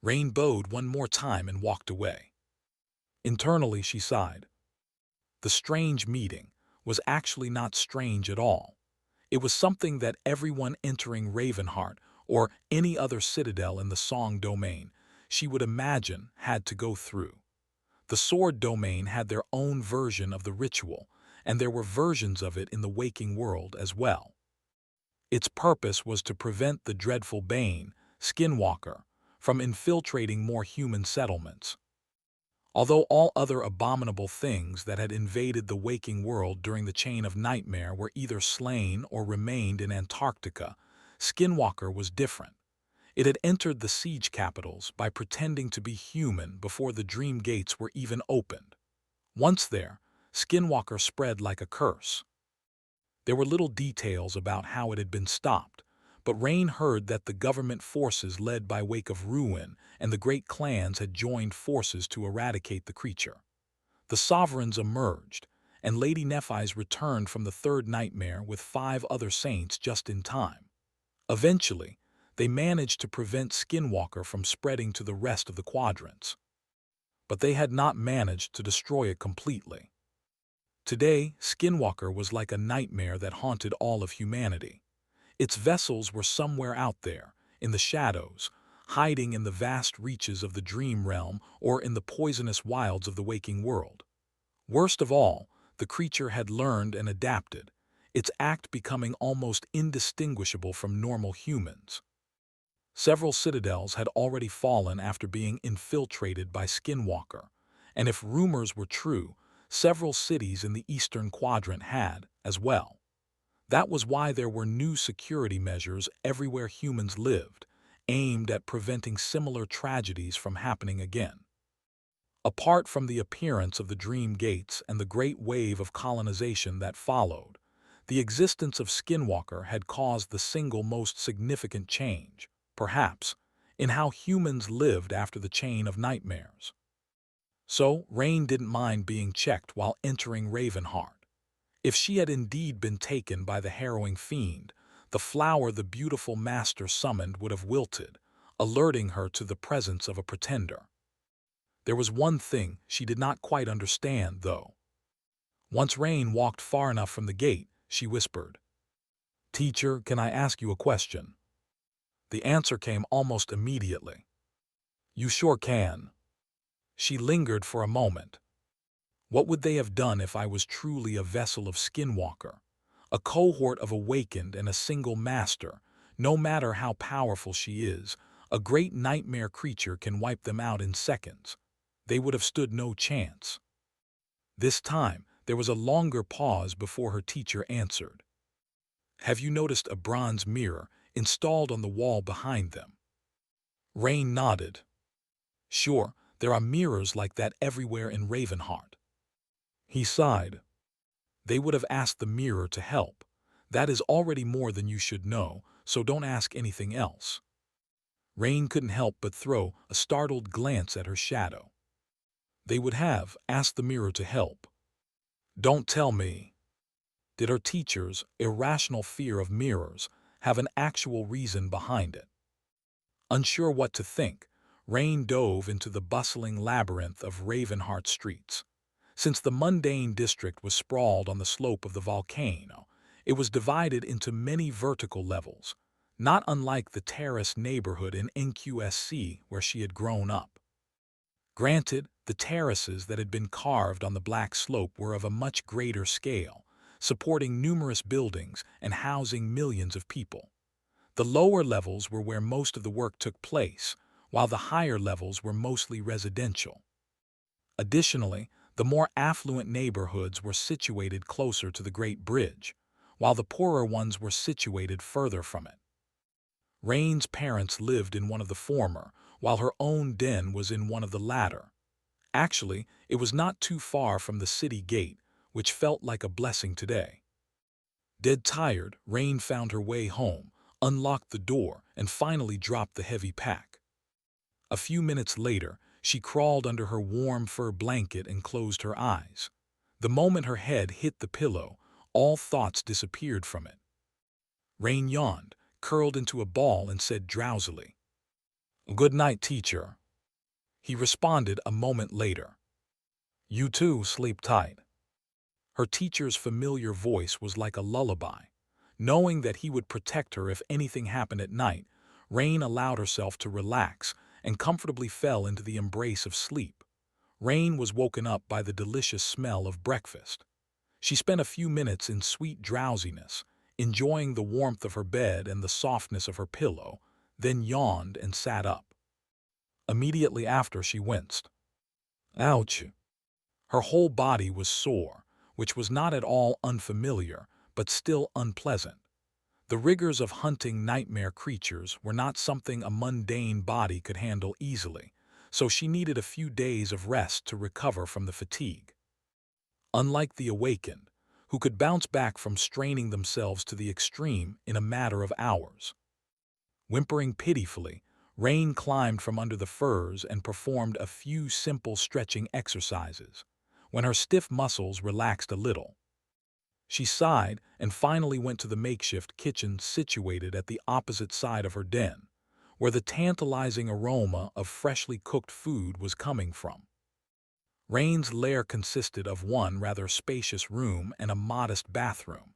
Rain bowed one more time and walked away. Internally, she sighed. The strange meeting was actually not strange at all. It was something that everyone entering Ravenheart or any other citadel in the Song domain she would imagine had to go through. The Sword domain had their own version of the ritual, and there were versions of it in the waking world as well. Its purpose was to prevent the dreadful Bane, Skinwalker, from infiltrating more human settlements. Although all other abominable things that had invaded the waking world during the Chain of Nightmare were either slain or remained in Antarctica, Skinwalker was different. It had entered the siege capitals by pretending to be human before the dream gates were even opened. Once there, Skinwalker spread like a curse. There were little details about how it had been stopped, but Rain heard that the government forces led by Wake of Ruin and the great clans had joined forces to eradicate the creature. The sovereigns emerged, and Lady Nephis returned from the third nightmare with 5 other saints just in time. Eventually, they managed to prevent Skinwalker from spreading to the rest of the quadrants. But they had not managed to destroy it completely. Today, Skinwalker was like a nightmare that haunted all of humanity. Its vessels were somewhere out there, in the shadows, hiding in the vast reaches of the dream realm or in the poisonous wilds of the waking world. Worst of all, the creature had learned and adapted, its act becoming almost indistinguishable from normal humans. Several citadels had already fallen after being infiltrated by Skinwalker, and if rumors were true, several cities in the eastern quadrant had, as well. That was why there were new security measures everywhere humans lived, aimed at preventing similar tragedies from happening again. Apart from the appearance of the Dream Gates and the great wave of colonization that followed, the existence of Skinwalker had caused the single most significant change, perhaps, in how humans lived after the Chain of Nightmares. So, Rain didn't mind being checked while entering Ravenheart. If she had indeed been taken by the harrowing fiend, the flower the beautiful master summoned would have wilted, alerting her to the presence of a pretender. There was one thing she did not quite understand, though. Once Rain walked far enough from the gate, she whispered, "Teacher, can I ask you a question?" The answer came almost immediately. "You sure can." She lingered for a moment. What would they have done if I was truly a vessel of Skinwalker, a cohort of awakened and a single master? No matter how powerful she is, a great nightmare creature can wipe them out in seconds. They would have stood no chance. This time, there was a longer pause before her teacher answered. "Have you noticed a bronze mirror installed on the wall behind them?" Rain nodded. "Sure, there are mirrors like that everywhere in Ravenheart." He sighed. "They would have asked the mirror to help. That is already more than you should know, so don't ask anything else." Rain couldn't help but throw a startled glance at her shadow. They would have asked the mirror to help. Don't tell me. Did her teacher's irrational fear of mirrors have an actual reason behind it? Unsure what to think, Rain dove into the bustling labyrinth of Ravenheart streets. Since the mundane district was sprawled on the slope of the volcano, it was divided into many vertical levels, not unlike the terrace neighborhood in NQSC where she had grown up. Granted, the terraces that had been carved on the black slope were of a much greater scale, supporting numerous buildings and housing millions of people. The lower levels were where most of the work took place, while the higher levels were mostly residential. Additionally, the more affluent neighborhoods were situated closer to the Great Bridge, while the poorer ones were situated further from it. Rain's parents lived in one of the former, while her own den was in one of the latter. Actually, it was not too far from the city gate, which felt like a blessing today. Dead tired, Rain found her way home, unlocked the door, and finally dropped the heavy pack. A few minutes later, She crawled under her warm fur blanket and closed her eyes. The moment her head hit the pillow, all thoughts disappeared from it. Rain yawned, curled into a ball, and said drowsily, "Good night, teacher." He responded a moment later, "You too, sleep tight." Her teacher's familiar voice was like a lullaby. Knowing that he would protect her if anything happened at night, Rain allowed herself to relax and comfortably fell into the embrace of sleep. Rain was woken up by the delicious smell of breakfast. She spent a few minutes in sweet drowsiness, enjoying the warmth of her bed and the softness of her pillow, then yawned and sat up. Immediately after, she winced. Ouch! Her whole body was sore, which was not at all unfamiliar, but still unpleasant. The rigors of hunting nightmare creatures were not something a mundane body could handle easily, so she needed a few days of rest to recover from the fatigue. Unlike the awakened, who could bounce back from straining themselves to the extreme in a matter of hours. Whimpering pitifully, Rain climbed from under the furs and performed a few simple stretching exercises. When her stiff muscles relaxed a little, she sighed and finally went to the makeshift kitchen situated at the opposite side of her den, where the tantalizing aroma of freshly cooked food was coming from. Rain's lair consisted of one rather spacious room and a modest bathroom.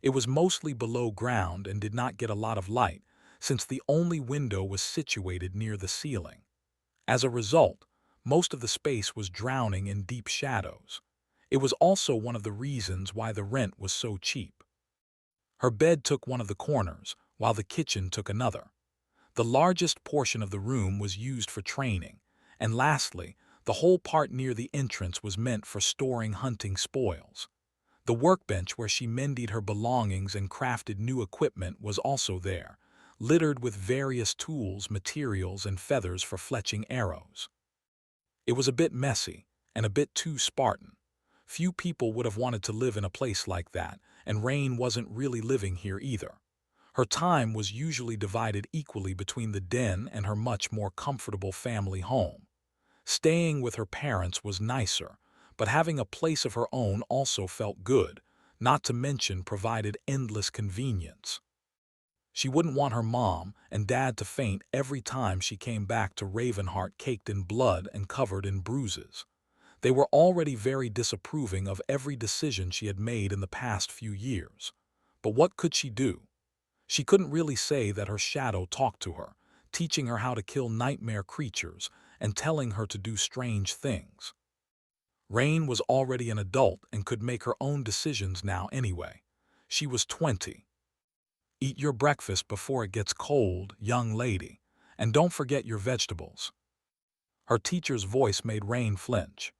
It was mostly below ground and did not get a lot of light, since the only window was situated near the ceiling. As a result, most of the space was drowning in deep shadows. It was also one of the reasons why the rent was so cheap. Her bed took one of the corners, while the kitchen took another. The largest portion of the room was used for training, and lastly, the whole part near the entrance was meant for storing hunting spoils. The workbench where she mended her belongings and crafted new equipment was also there, littered with various tools, materials, and feathers for fletching arrows. It was a bit messy and a bit too Spartan. Few people would have wanted to live in a place like that, and Rain wasn't really living here either. Her time was usually divided equally between the den and her much more comfortable family home. Staying with her parents was nicer, but having a place of her own also felt good, not to mention provided endless convenience. She wouldn't want her mom and dad to faint every time she came back to Ravenheart caked in blood and covered in bruises. They were already very disapproving of every decision she had made in the past few years. But what could she do? She couldn't really say that her shadow talked to her, teaching her how to kill nightmare creatures and telling her to do strange things. Rain was already an adult and could make her own decisions now anyway. She was 20. Eat your breakfast before it gets cold, young lady, and don't forget your vegetables. Her teacher's voice made Rain flinch.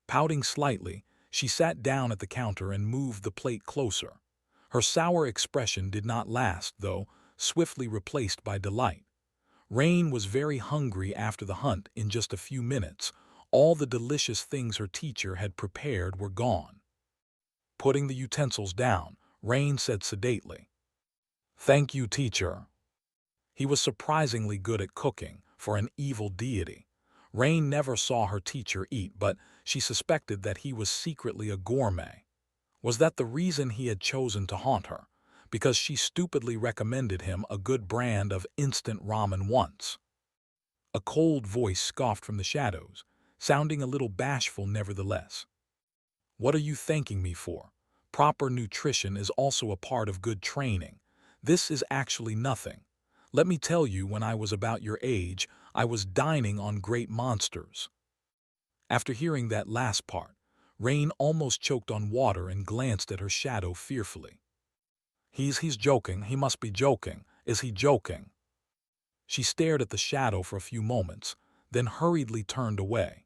Pouting slightly, she sat down at the counter and moved the plate closer. Her sour expression did not last, though, swiftly replaced by delight. Rain was very hungry after the hunt. In just a few minutes, all the delicious things her teacher had prepared were gone. Putting the utensils down, Rain said sedately, "Thank you, teacher." He was surprisingly good at cooking for an evil deity. Rain never saw her teacher eat, but she suspected that he was secretly a gourmet. Was that the reason he had chosen to haunt her? Because she stupidly recommended him a good brand of instant ramen once. A cold voice scoffed from the shadows, sounding a little bashful nevertheless. "What are you thanking me for? Proper nutrition is also a part of good training. This is actually nothing. Let me tell you, when I was about your age, I was dining on great monsters." After hearing that last part, Rain almost choked on water and glanced at her shadow fearfully. He's joking. He must be joking. Is he joking?" She stared at the shadow for a few moments, then hurriedly turned away.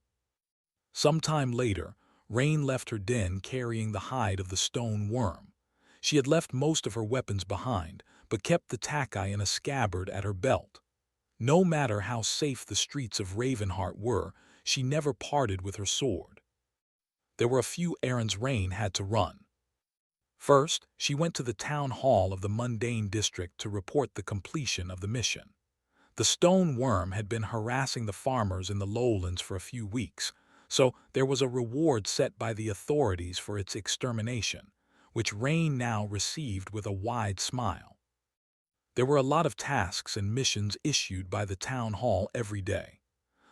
Some time later, Rain left her den carrying the hide of the stone worm. She had left most of her weapons behind, but kept the takai in a scabbard at her belt. No matter how safe the streets of Ravenheart were, she never parted with her sword. There were a few errands Rain had to run. First, she went to the town hall of the mundane district to report the completion of the mission. The stone worm had been harassing the farmers in the lowlands for a few weeks, so there was a reward set by the authorities for its extermination, which Rain now received with a wide smile. There were a lot of tasks and missions issued by the town hall every day.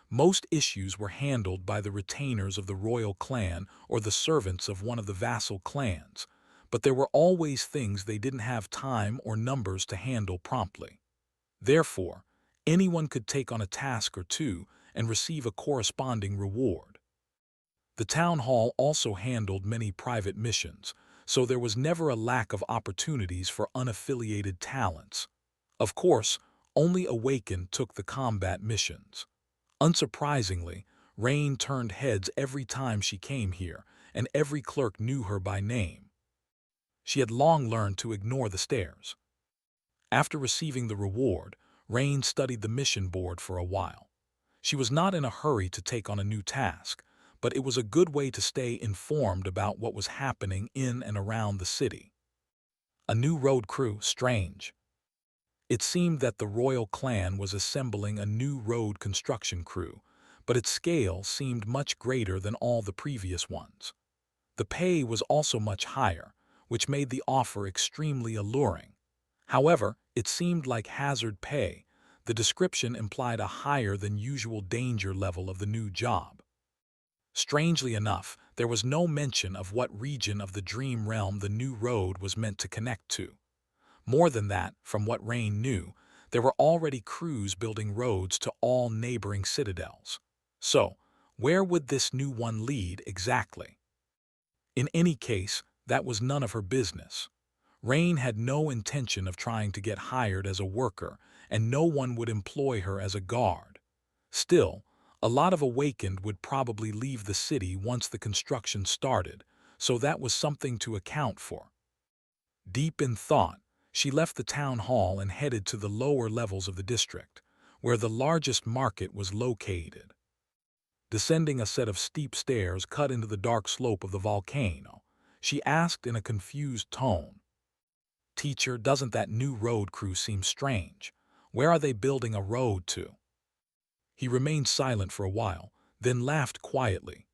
Most issues were handled by the retainers of the royal clan or the servants of one of the vassal clans, but there were always things they didn't have time or numbers to handle promptly. Therefore, anyone could take on a task or two and receive a corresponding reward. The town hall also handled many private missions, so there was never a lack of opportunities for unaffiliated talents. Of course, only Awakened took the combat missions. Unsurprisingly, Rain turned heads every time she came here, and every clerk knew her by name. She had long learned to ignore the stares. After receiving the reward, Rain studied the mission board for a while. She was not in a hurry to take on a new task, but it was a good way to stay informed about what was happening in and around the city. A new road crew, strange. It seemed that the royal clan was assembling a new road construction crew, but its scale seemed much greater than all the previous ones. The pay was also much higher, which made the offer extremely alluring. However, it seemed like hazard pay. The description implied a higher than usual danger level of the new job. Strangely enough, there was no mention of what region of the dream realm the new road was meant to connect to. More than that, from what Rain knew, there were already crews building roads to all neighboring citadels. So, where would this new one lead exactly? In any case, that was none of her business. Rain had no intention of trying to get hired as a worker, and no one would employ her as a guard. Still, a lot of Awakened would probably leave the city once the construction started, so that was something to account for. Deep in thought, she left the town hall and headed to the lower levels of the district, where the largest market was located. Descending a set of steep stairs cut into the dark slope of the volcano, she asked in a confused tone, "Teacher, doesn't that new road crew seem strange? Where are they building a road to?" He remained silent for a while, then laughed quietly.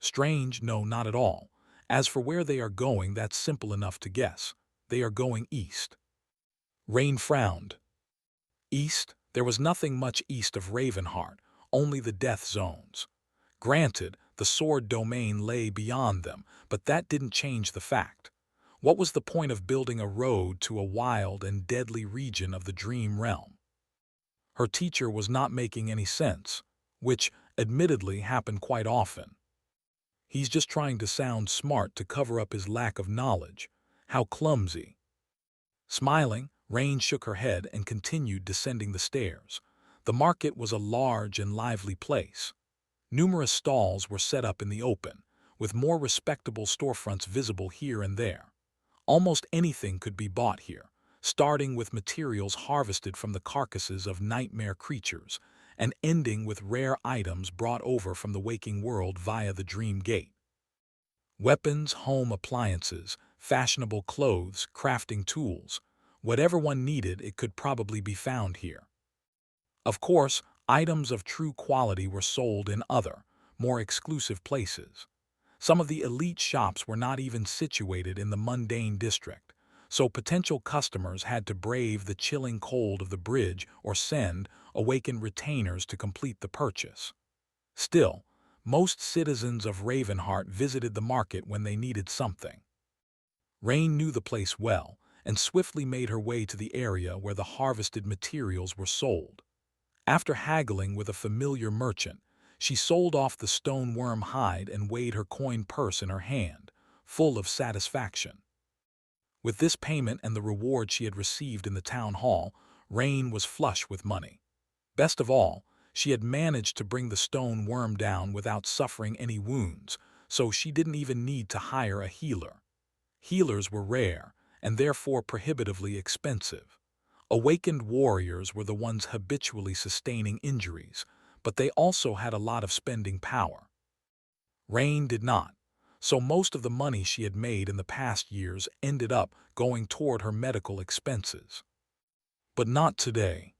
"Strange? No, not at all. As for where they are going, that's simple enough to guess. They are going east." Rain frowned. East? There was nothing much east of Ravenheart, only the death zones. Granted, the sword domain lay beyond them, but that didn't change the fact. What was the point of building a road to a wild and deadly region of the dream realm? Her teacher was not making any sense, which, admittedly, happened quite often. He's just trying to sound smart to cover up his lack of knowledge. How clumsy. Smiling, Rain shook her head and continued descending the stairs. The market was a large and lively place. Numerous stalls were set up in the open, with more respectable storefronts visible here and there. Almost anything could be bought here, starting with materials harvested from the carcasses of nightmare creatures and ending with rare items brought over from the waking world via the Dream Gate. Weapons, home appliances, fashionable clothes, crafting tools, whatever one needed, it could probably be found here. Of course, items of true quality were sold in other, more exclusive places. Some of the elite shops were not even situated in the mundane district, so potential customers had to brave the chilling cold of the bridge or send awakened retainers to complete the purchase. Still, most citizens of Ravenheart visited the market when they needed something. Rain knew the place well and swiftly made her way to the area where the harvested materials were sold. After haggling with a familiar merchant, she sold off the stone worm hide and weighed her coin purse in her hand, full of satisfaction. With this payment and the reward she had received in the town hall, Rain was flush with money. Best of all, she had managed to bring the stone worm down without suffering any wounds, so she didn't even need to hire a healer. Healers were rare, and therefore prohibitively expensive. Awakened warriors were the ones habitually sustaining injuries, but they also had a lot of spending power. Rain did not, so most of the money she had made in the past years ended up going toward her medical expenses. But not today.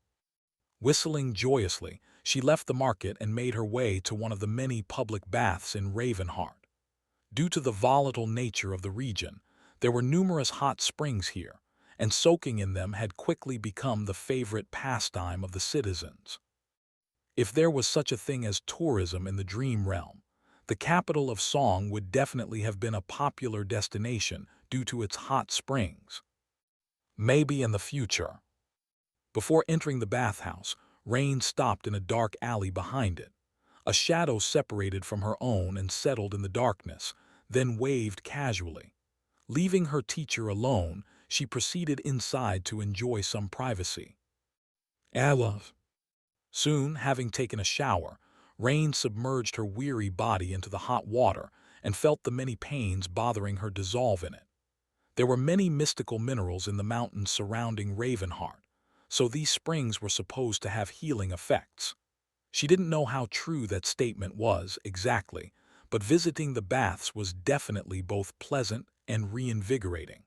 Whistling joyously, she left the market and made her way to one of the many public baths in Ravenheart. Due to the volatile nature of the region, there were numerous hot springs here, and soaking in them had quickly become the favorite pastime of the citizens. If there was such a thing as tourism in the dream realm, the capital of Song would definitely have been a popular destination due to its hot springs. Maybe in the future. Before entering the bathhouse, Rain stopped in a dark alley behind it. A shadow separated from her own and settled in the darkness, then waved casually. Leaving her teacher alone, she proceeded inside to enjoy some privacy. Love. Soon, having taken a shower, Rain submerged her weary body into the hot water and felt the many pains bothering her dissolve in it. There were many mystical minerals in the mountains surrounding Ravenheart, so these springs were supposed to have healing effects. She didn't know how true that statement was exactly, but visiting the baths was definitely both pleasant and reinvigorating.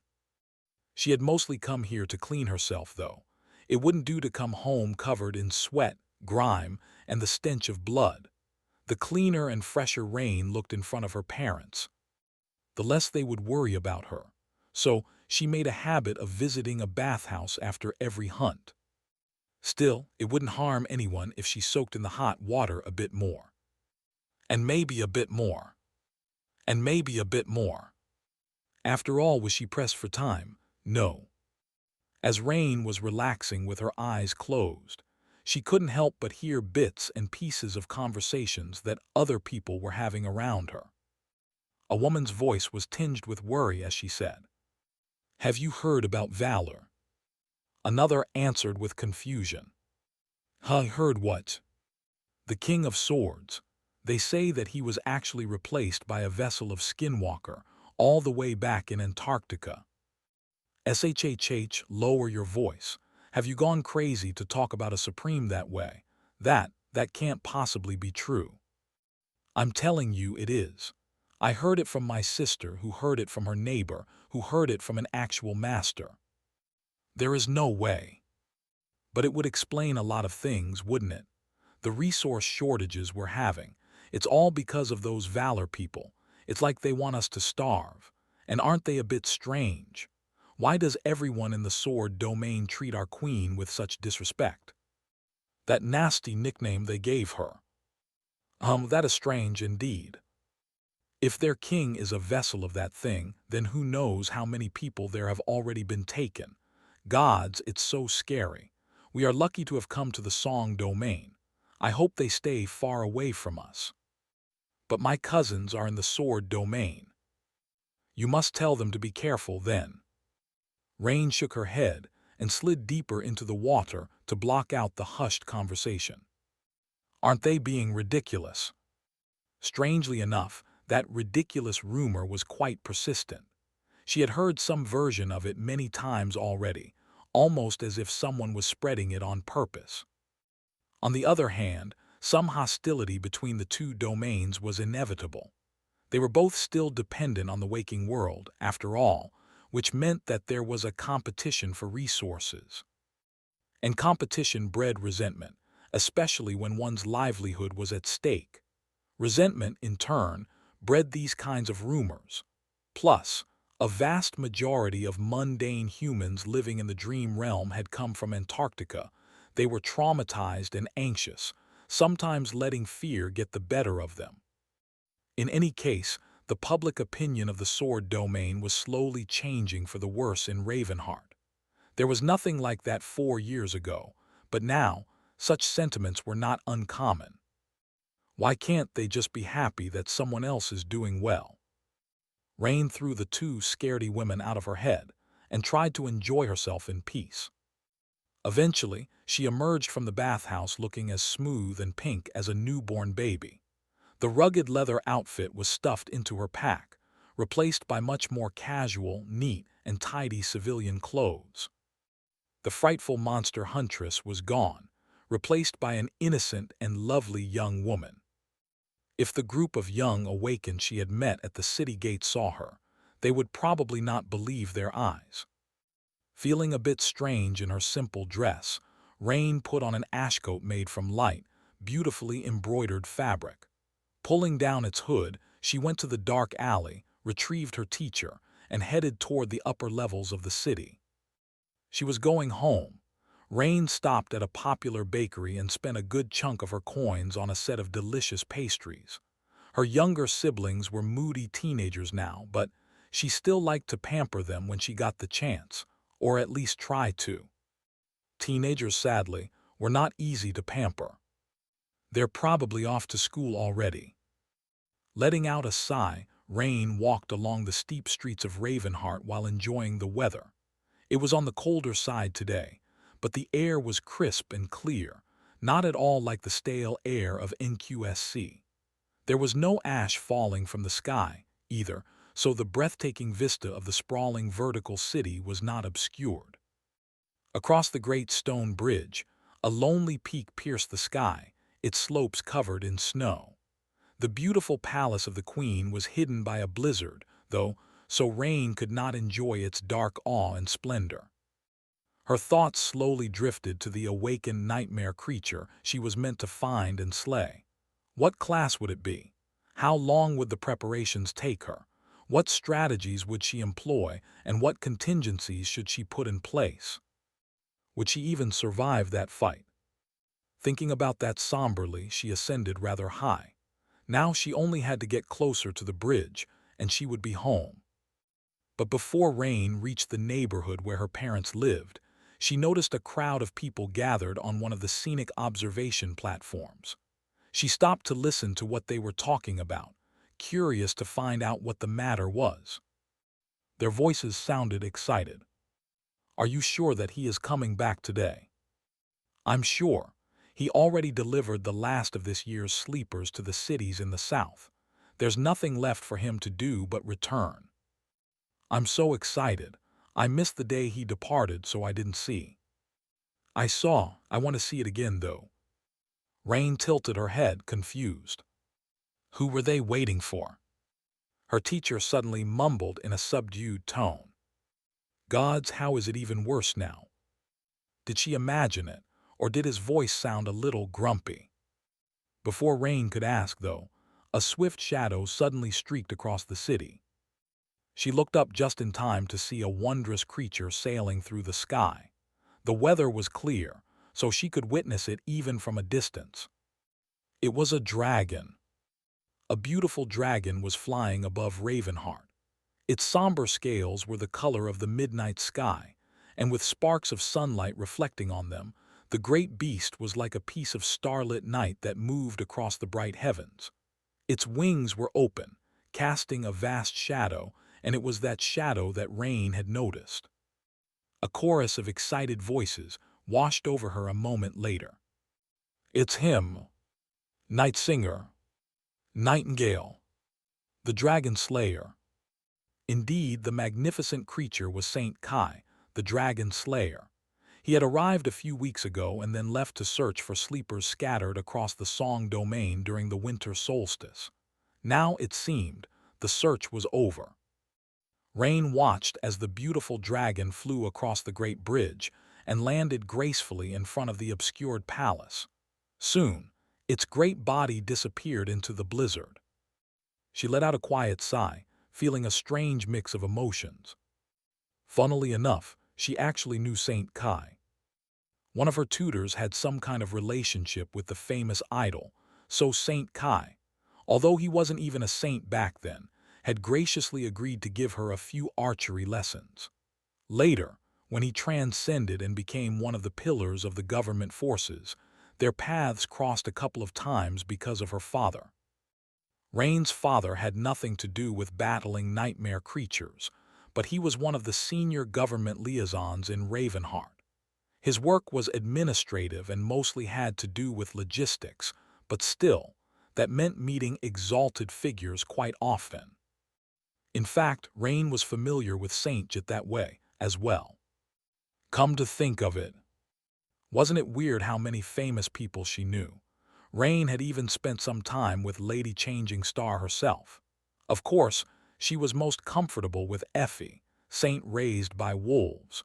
She had mostly come here to clean herself, though. It wouldn't do to come home covered in sweat, grime, and the stench of blood. The cleaner and fresher Rain looked in front of her parents, the less they would worry about her. So she made a habit of visiting a bathhouse after every hunt. Still, it wouldn't harm anyone if she soaked in the hot water a bit more. And maybe a bit more. And maybe a bit more. After all, was she pressed for time? No. As Rain was relaxing with her eyes closed, she couldn't help but hear bits and pieces of conversations that other people were having around her. A woman's voice was tinged with worry as she said, "Have you heard about Valor?" Another answered with confusion, "I heard what?" "The King of Swords. They say that he was actually replaced by a vessel of Skinwalker all the way back in Antarctica." "Shhh, lower your voice. Have you gone crazy to talk about a supreme that way? That can't possibly be true." "I'm telling you it is. I heard it from my sister, who heard it from her neighbor, who heard it from an actual master." "There is no way." "But it would explain a lot of things, wouldn't it? The resource shortages we're having. It's all because of those Valor people. It's like they want us to starve. And aren't they a bit strange? Why does everyone in the sword domain treat our queen with such disrespect? That nasty nickname they gave her. That is strange indeed. If their king is a vessel of that thing, then who knows how many people there have already been taken. Gods, it's so scary. We are lucky to have come to the Song domain. I hope they stay far away from us. But my cousins are in the sword domain. You must tell them to be careful then." Rain shook her head and slid deeper into the water to block out the hushed conversation. "Aren't they being ridiculous?" Strangely enough, that ridiculous rumor was quite persistent. She had heard some version of it many times already, almost as if someone was spreading it on purpose. On the other hand, some hostility between the two domains was inevitable. They were both still dependent on the waking world, after all, which meant that there was a competition for resources. And competition bred resentment, especially when one's livelihood was at stake. Resentment, in turn, bred these kinds of rumors. Plus, a vast majority of mundane humans living in the dream realm had come from Antarctica. They were traumatized and anxious, sometimes letting fear get the better of them. In any case, the public opinion of the sword domain was slowly changing for the worse in Ravenheart. There was nothing like that 4 years ago, but now, such sentiments were not uncommon. Why can't they just be happy that someone else is doing well? Rain threw the two scaredy women out of her head and tried to enjoy herself in peace. Eventually, she emerged from the bathhouse looking as smooth and pink as a newborn baby. The rugged leather outfit was stuffed into her pack, replaced by much more casual, neat, and tidy civilian clothes. The frightful monster huntress was gone, replaced by an innocent and lovely young woman. If the group of young awakened she had met at the city gate saw her, they would probably not believe their eyes. Feeling a bit strange in her simple dress, Rain put on an ashcoat made from light, beautifully embroidered fabric. Pulling down its hood, she went to the dark alley, retrieved her teacher, and headed toward the upper levels of the city. She was going home. Rain stopped at a popular bakery and spent a good chunk of her coins on a set of delicious pastries. Her younger siblings were moody teenagers now, but she still liked to pamper them when she got the chance, or at least try to. Teenagers, sadly, were not easy to pamper. They're probably off to school already. Letting out a sigh, Rain walked along the steep streets of Ravenheart while enjoying the weather. It was on the colder side today, but the air was crisp and clear, not at all like the stale air of NQSC. There was no ash falling from the sky, either, so the breathtaking vista of the sprawling vertical city was not obscured. Across the great stone bridge, a lonely peak pierced the sky, its slopes covered in snow. The beautiful palace of the queen was hidden by a blizzard, though, so Rain could not enjoy its dark awe and splendor. Her thoughts slowly drifted to the awakened nightmare creature she was meant to find and slay. What class would it be? How long would the preparations take her? What strategies would she employ, and what contingencies should she put in place? Would she even survive that fight? Thinking about that somberly, she ascended rather high. Now she only had to get closer to the bridge, and she would be home. But before Rain reached the neighborhood where her parents lived, she noticed a crowd of people gathered on one of the scenic observation platforms. She stopped to listen to what they were talking about, curious to find out what the matter was. Their voices sounded excited. "Are you sure that he is coming back today?" "I'm sure. He already delivered the last of this year's sleepers to the cities in the south. There's nothing left for him to do but return." "I'm so excited. I missed the day he departed, so I didn't see." "I saw. I want to see it again, though." Rain tilted her head, confused. Who were they waiting for? Her teacher suddenly mumbled in a subdued tone. "Gods, how is it even worse now?" Did she imagine it, or did his voice sound a little grumpy? Before Rain could ask, though, a swift shadow suddenly streaked across the city. She looked up just in time to see a wondrous creature sailing through the sky. The weather was clear, so she could witness it even from a distance. It was a dragon. A beautiful dragon was flying above Ravenheart. Its somber scales were the color of the midnight sky, and with sparks of sunlight reflecting on them, the great beast was like a piece of starlit night that moved across the bright heavens. Its wings were open, casting a vast shadow, and it was that shadow that Rain had noticed. A chorus of excited voices washed over her a moment later. "It's him! Night Singer! Nightingale! The Dragon Slayer!" Indeed, the magnificent creature was Saint Kai, the Dragon Slayer. He had arrived a few weeks ago and then left to search for sleepers scattered across the Song domain during the winter solstice. Now, it seemed, the search was over. Rain watched as the beautiful dragon flew across the great bridge and landed gracefully in front of the obscured palace. Soon, its great body disappeared into the blizzard. She let out a quiet sigh, feeling a strange mix of emotions. Funnily enough, she actually knew Saint Kai. One of her tutors had some kind of relationship with the famous idol, so Saint Kai, although he wasn't even a saint back then, had graciously agreed to give her a few archery lessons. Later, when he transcended and became one of the pillars of the government forces, their paths crossed a couple of times because of her father. Rain's father had nothing to do with battling nightmare creatures, but he was one of the senior government liaisons in Ravenheart. His work was administrative and mostly had to do with logistics, but still, that meant meeting exalted figures quite often. In fact, Rain was familiar with Saint Jit that way, as well. Come to think of it, wasn't it weird how many famous people she knew? Rain had even spent some time with Lady Changing Star herself. Of course, she was most comfortable with Effie, Saint raised by wolves,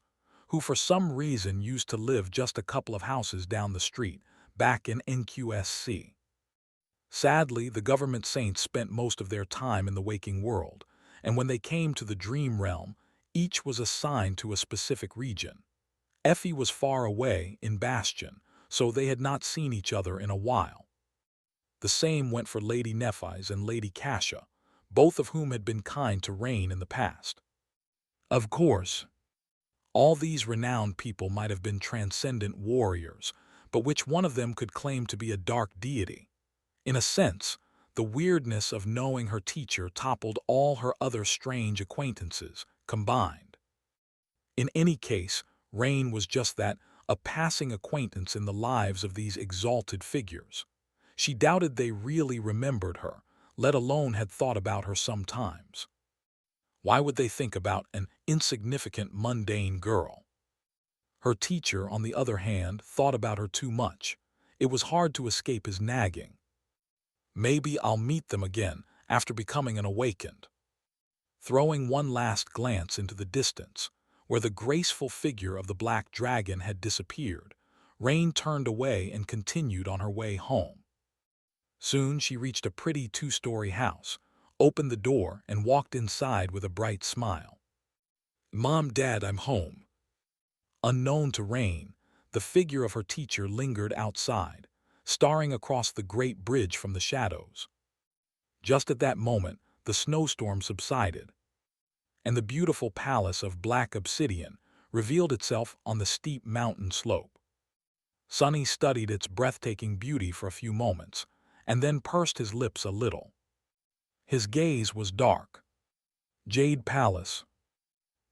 who for some reason used to live just a couple of houses down the street, back in NQSC. Sadly, the government saints spent most of their time in the waking world, and when they came to the dream realm, each was assigned to a specific region. Effie was far away in Bastion, so they had not seen each other in a while. The same went for Lady Nephi's and Lady Cassia, both of whom had been kind to Rain in the past. Of course, all these renowned people might have been transcendent warriors, but which one of them could claim to be a dark deity? In a sense, the weirdness of knowing her teacher toppled all her other strange acquaintances combined. In any case, Rain was just that, a passing acquaintance in the lives of these exalted figures. She doubted they really remembered her, let alone had thought about her sometimes. Why would they think about an insignificant, mundane girl? Her teacher, on the other hand, thought about her too much. It was hard to escape his nagging. Maybe I'll meet them again after becoming an awakened. Throwing one last glance into the distance, where the graceful figure of the black dragon had disappeared, Rain turned away and continued on her way home. Soon she reached a pretty two-story house, opened the door, and walked inside with a bright smile. "Mom, Dad, I'm home." Unknown to Rain, the figure of her teacher lingered outside, staring across the great bridge from the shadows. Just at that moment, the snowstorm subsided, and the beautiful palace of black obsidian revealed itself on the steep mountain slope. Sunny studied its breathtaking beauty for a few moments, and then pursed his lips a little. His gaze was dark. Jade Palace,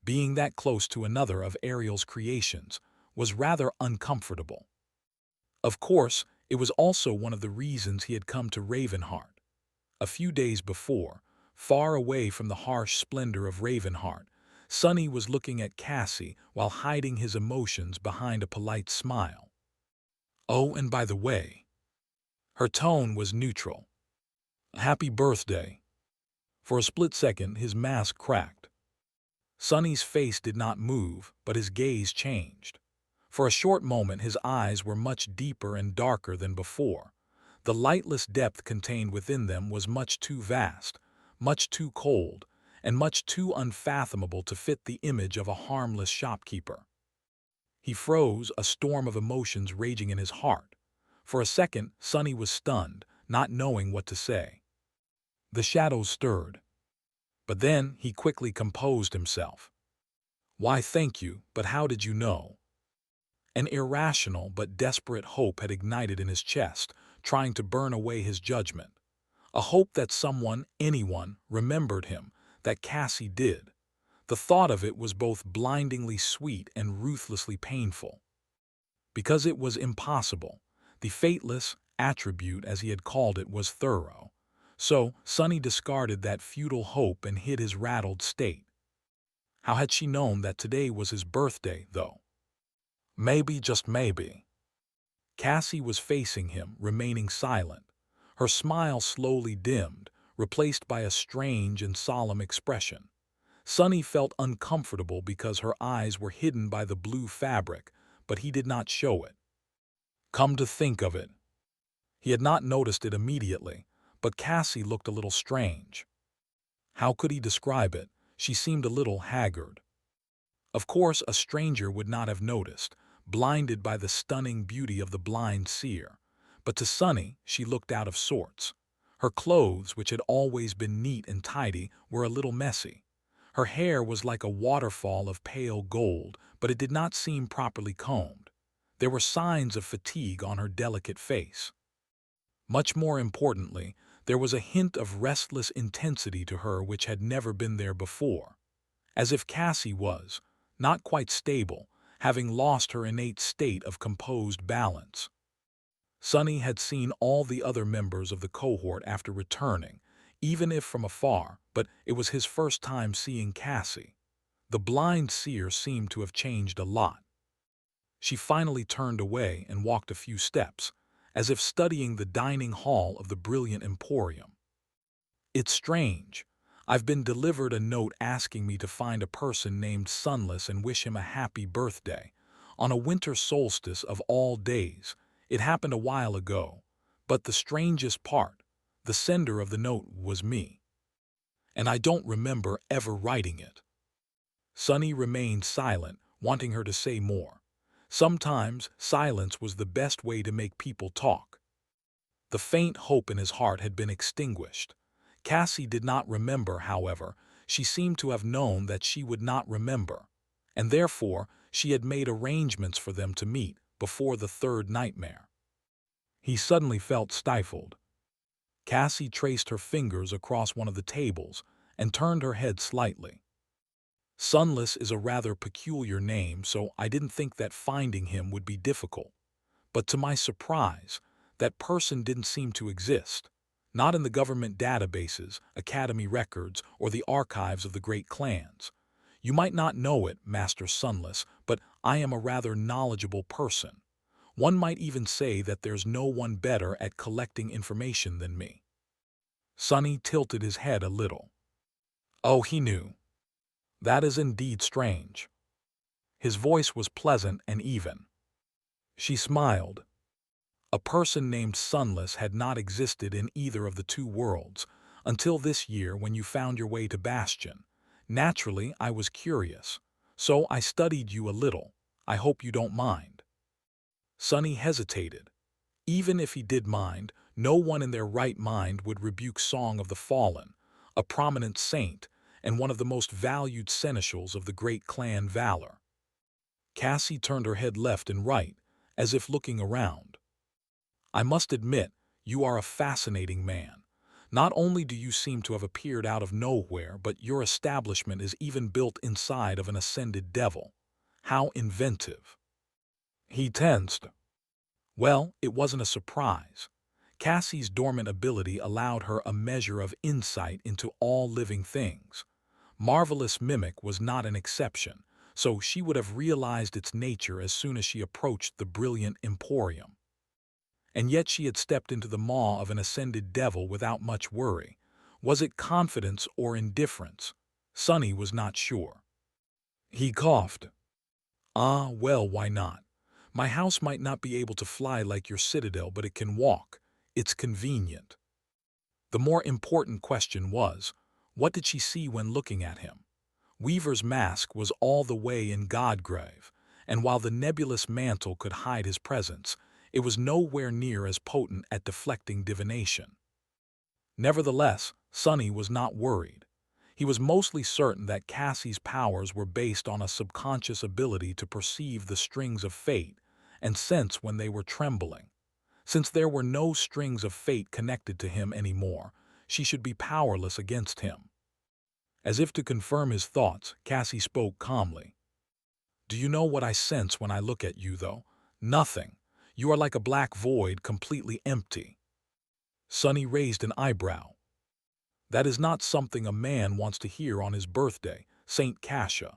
being that close to another of Ariel's creations, was rather uncomfortable. Of course, it was also one of the reasons he had come to Ravenheart. A few days before, far away from the harsh splendor of Ravenheart, Sunny was looking at Cassie while hiding his emotions behind a polite smile. "Oh, and by the way," her tone was neutral. "Happy birthday." For a split second, his mask cracked. Sunny's face did not move, but his gaze changed. For a short moment, his eyes were much deeper and darker than before. The lightless depth contained within them was much too vast, much too cold, and much too unfathomable to fit the image of a harmless shopkeeper. He froze, a storm of emotions raging in his heart. For a second, Sunny was stunned, not knowing what to say. The shadows stirred. But then he quickly composed himself. "Why, thank you, but how did you know?" An irrational but desperate hope had ignited in his chest, trying to burn away his judgment. A hope that someone, anyone, remembered him, that Cassie did. The thought of it was both blindingly sweet and ruthlessly painful. Because it was impossible, the fateless attribute, as he had called it, was thorough. So Sunny discarded that futile hope and hid his rattled state. How had she known that today was his birthday, though? Maybe, just maybe. Cassie was facing him, remaining silent. Her smile slowly dimmed, replaced by a strange and solemn expression. Sunny felt uncomfortable because her eyes were hidden by the blue fabric, but he did not show it. Come to think of it. He had not noticed it immediately, but Cassie looked a little strange. How could he describe it? She seemed a little haggard. Of course, a stranger would not have noticed, blinded by the stunning beauty of the blind seer. But to Sunny, she looked out of sorts. Her clothes, which had always been neat and tidy, were a little messy. Her hair was like a waterfall of pale gold, but it did not seem properly combed. There were signs of fatigue on her delicate face. Much more importantly, there was a hint of restless intensity to her which had never been there before. As if Cassie was not quite stable, having lost her innate state of composed balance. Sunny had seen all the other members of the cohort after returning, even if from afar, but it was his first time seeing Cassie. The blind seer seemed to have changed a lot. She finally turned away and walked a few steps, as if studying the dining hall of the brilliant emporium. "It's strange. I've been delivered a note asking me to find a person named Sunless and wish him a happy birthday. On a winter solstice of all days. It happened a while ago. But the strangest part, the sender of the note was me. And I don't remember ever writing it. Sunny remained silent, wanting her to say more. Sometimes silence was the best way to make people talk. The faint hope in his heart had been extinguished. Cassie did not remember, however. She seemed to have known that she would not remember, and therefore she had made arrangements for them to meet before the third nightmare. He suddenly felt stifled. Cassie traced her fingers across one of the tables and turned her head slightly. Sunless is a rather peculiar name, so I didn't think that finding him would be difficult. But to my surprise, that person didn't seem to exist. Not in the government databases, academy records, or the archives of the great clans. You might not know it, Master Sunless, but I am a rather knowledgeable person. One might even say that there's no one better at collecting information than me. Sunny tilted his head a little. Oh, he knew. That is indeed strange. His voice was pleasant and even. She smiled. A person named Sunless had not existed in either of the two worlds until this year when you found your way to Bastion. Naturally, I was curious, so I studied you a little. I hope you don't mind. Sunny hesitated. Even if he did mind, no one in their right mind would rebuke Song of the Fallen, a prominent saint and one of the most valued seneschals of the great clan Valor. Cassie turned her head left and right, as if looking around. I must admit, you are a fascinating man. Not only do you seem to have appeared out of nowhere, but your establishment is even built inside of an ascended devil. How inventive. He tensed. Well, it wasn't a surprise. Cassie's dormant ability allowed her a measure of insight into all living things. Marvelous Mimic was not an exception, so she would have realized its nature as soon as she approached the brilliant Emporium. And yet she had stepped into the maw of an ascended devil without much worry. Was it confidence or indifference? Sunny was not sure. He coughed. Ah, well, why not? My house might not be able to fly like your citadel, but it can walk. It's convenient. The more important question was, what did she see when looking at him? Weaver's mask was all the way in Godgrave, and while the nebulous mantle could hide his presence, it was nowhere near as potent at deflecting divination. Nevertheless, Sunny was not worried. He was mostly certain that Cassie's powers were based on a subconscious ability to perceive the strings of fate and sense when they were trembling. Since there were no strings of fate connected to him anymore, she should be powerless against him. As if to confirm his thoughts, Cassie spoke calmly. Do you know what I sense when I look at you, though? Nothing. You are like a black void, completely empty. Sunny raised an eyebrow. That is not something a man wants to hear on his birthday, Saint Cassia.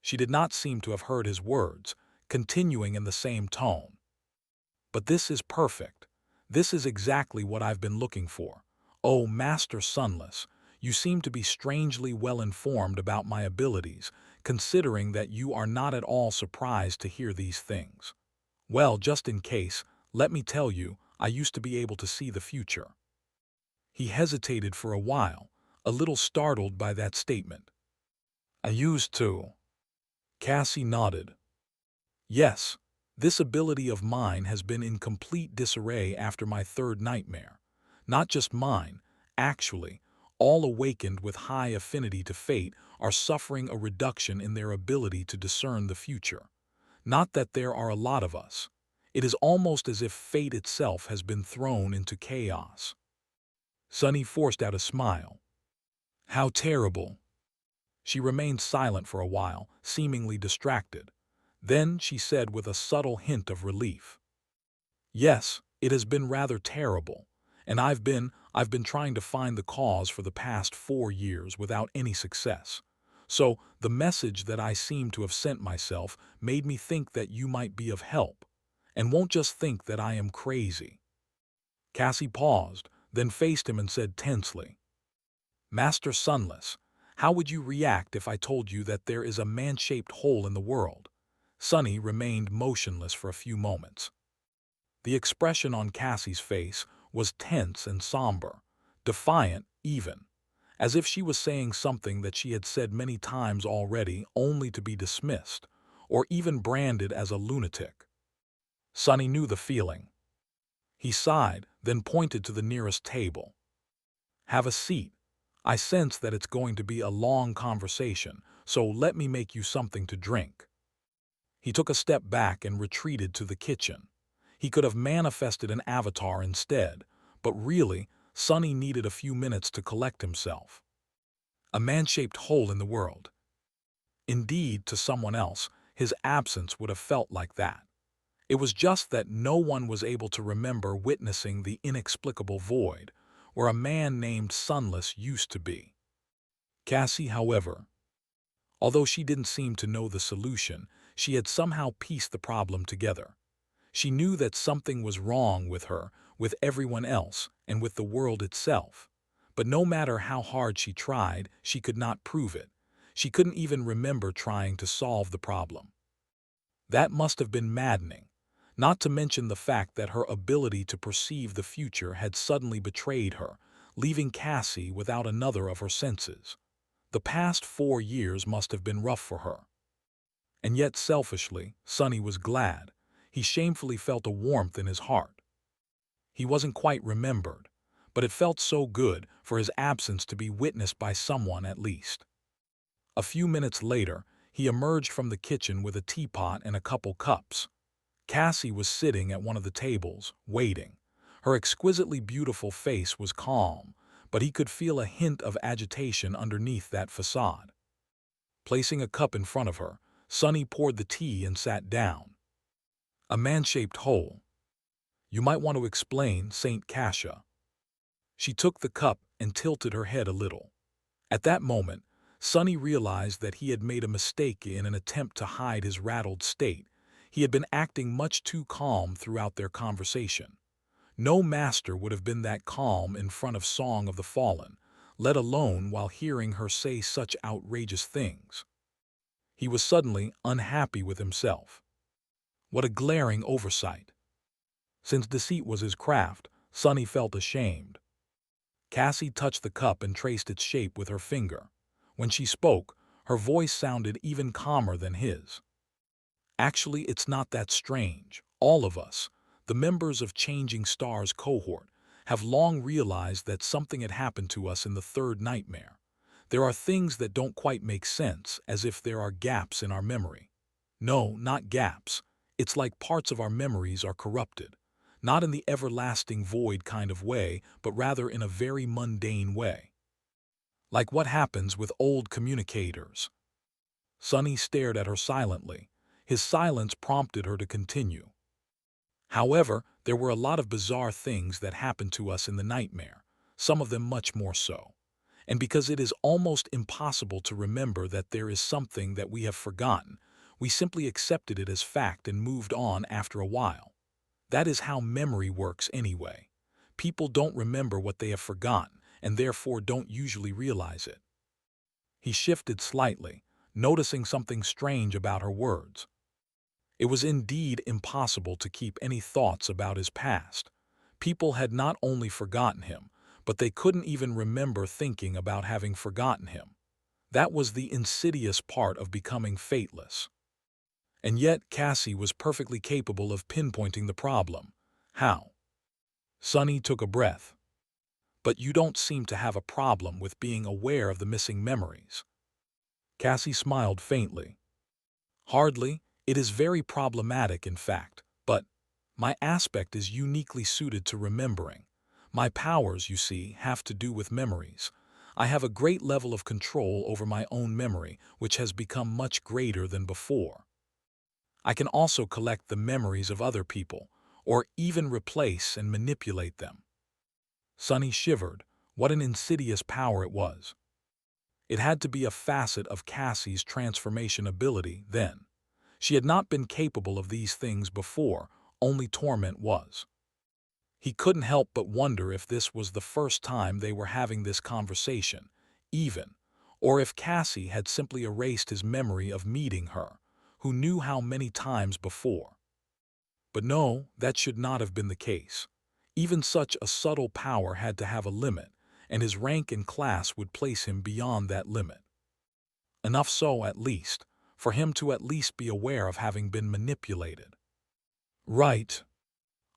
She did not seem to have heard his words, continuing in the same tone. But this is perfect. This is exactly what I've been looking for. Oh, Master Sunless, you seem to be strangely well informed about my abilities, considering that you are not at all surprised to hear these things. Well, just in case, let me tell you, I used to be able to see the future. He hesitated for a while, a little startled by that statement. I used to. Cassie nodded. Yes, this ability of mine has been in complete disarray after my third nightmare. Not just mine, actually, all awakened with high affinity to fate are suffering a reduction in their ability to discern the future. Not that there are a lot of us. It is almost as if fate itself has been thrown into chaos. Sunny forced out a smile. How terrible. She remained silent for a while, seemingly distracted. Then she said with a subtle hint of relief. Yes, it has been rather terrible, and I've been trying to find the cause for the past 4 years without any success. So the message that I seem to have sent myself made me think that you might be of help, and won't just think that I am crazy. Cassie paused, then faced him and said tensely, Master Sunless, how would you react if I told you that there is a man-shaped hole in the world? Sunny remained motionless for a few moments. The expression on Cassie's face was tense and somber, defiant even, as if she was saying something that she had said many times already only to be dismissed, or even branded as a lunatic. Sunny knew the feeling. He sighed, then pointed to the nearest table. Have a seat. I sense that it's going to be a long conversation, so let me make you something to drink. He took a step back and retreated to the kitchen. He could have manifested an avatar instead, but really, Sunny needed a few minutes to collect himself. A man-shaped hole in the world. Indeed, to someone else, his absence would have felt like that. It was just that no one was able to remember witnessing the inexplicable void, where a man named Sunless used to be. Cassie, however, although she didn't seem to know the solution, she had somehow pieced the problem together. She knew that something was wrong with her, with everyone else, and with the world itself. But no matter how hard she tried, she could not prove it. She couldn't even remember trying to solve the problem. That must have been maddening, not to mention the fact that her ability to perceive the future had suddenly betrayed her, leaving Cassie without another of her senses. The past 4 years must have been rough for her. And yet selfishly, Sunny was glad. He shamefully felt a warmth in his heart. He wasn't quite remembered, but it felt so good for his absence to be witnessed by someone at least. A few minutes later, he emerged from the kitchen with a teapot and a couple cups. Cassie was sitting at one of the tables, waiting. Her exquisitely beautiful face was calm, but he could feel a hint of agitation underneath that facade. Placing a cup in front of her, Sunny poured the tea and sat down. A man-shaped hole. You might want to explain, Saint Cassia. She took the cup and tilted her head a little. At that moment, Sunny realized that he had made a mistake in an attempt to hide his rattled state. He had been acting much too calm throughout their conversation. No master would have been that calm in front of Song of the Fallen, let alone while hearing her say such outrageous things. He was suddenly unhappy with himself. What a glaring oversight. Since deceit was his craft, Sunny felt ashamed. Cassie touched the cup and traced its shape with her finger. When she spoke, her voice sounded even calmer than his. Actually, it's not that strange. All of us, the members of Changing Stars cohort, have long realized that something had happened to us in the third nightmare. There are things that don't quite make sense, as if there are gaps in our memory. No, not gaps. It's like parts of our memories are corrupted. Not in the everlasting void kind of way, but rather in a very mundane way. Like what happens with old communicators. Sunny stared at her silently. His silence prompted her to continue. However, there were a lot of bizarre things that happened to us in the nightmare, some of them much more so. And because it is almost impossible to remember that there is something that we have forgotten, we simply accepted it as fact and moved on after a while. That is how memory works anyway. People don't remember what they have forgotten, and therefore don't usually realize it. He shifted slightly, noticing something strange about her words. It was indeed impossible to keep any thoughts about his past. People had not only forgotten him, but they couldn't even remember thinking about having forgotten him. That was the insidious part of becoming fateless. And yet Cassie was perfectly capable of pinpointing the problem. How? Sunny took a breath. But you don't seem to have a problem with being aware of the missing memories. Cassie smiled faintly. Hardly. It is very problematic, in fact, but my aspect is uniquely suited to remembering. My powers, you see, have to do with memories. I have a great level of control over my own memory, which has become much greater than before. I can also collect the memories of other people, or even replace and manipulate them. Sunny shivered. What an insidious power it was. It had to be a facet of Cassie's transformation ability, then. She had not been capable of these things before, only torment was. He couldn't help but wonder if this was the first time they were having this conversation. even, or if Cassie had simply erased his memory of meeting her, who knew how many times before. But no, that should not have been the case. Even such a subtle power had to have a limit, and his rank and class would place him beyond that limit. Enough so, at least, for him to at least be aware of having been manipulated. Right.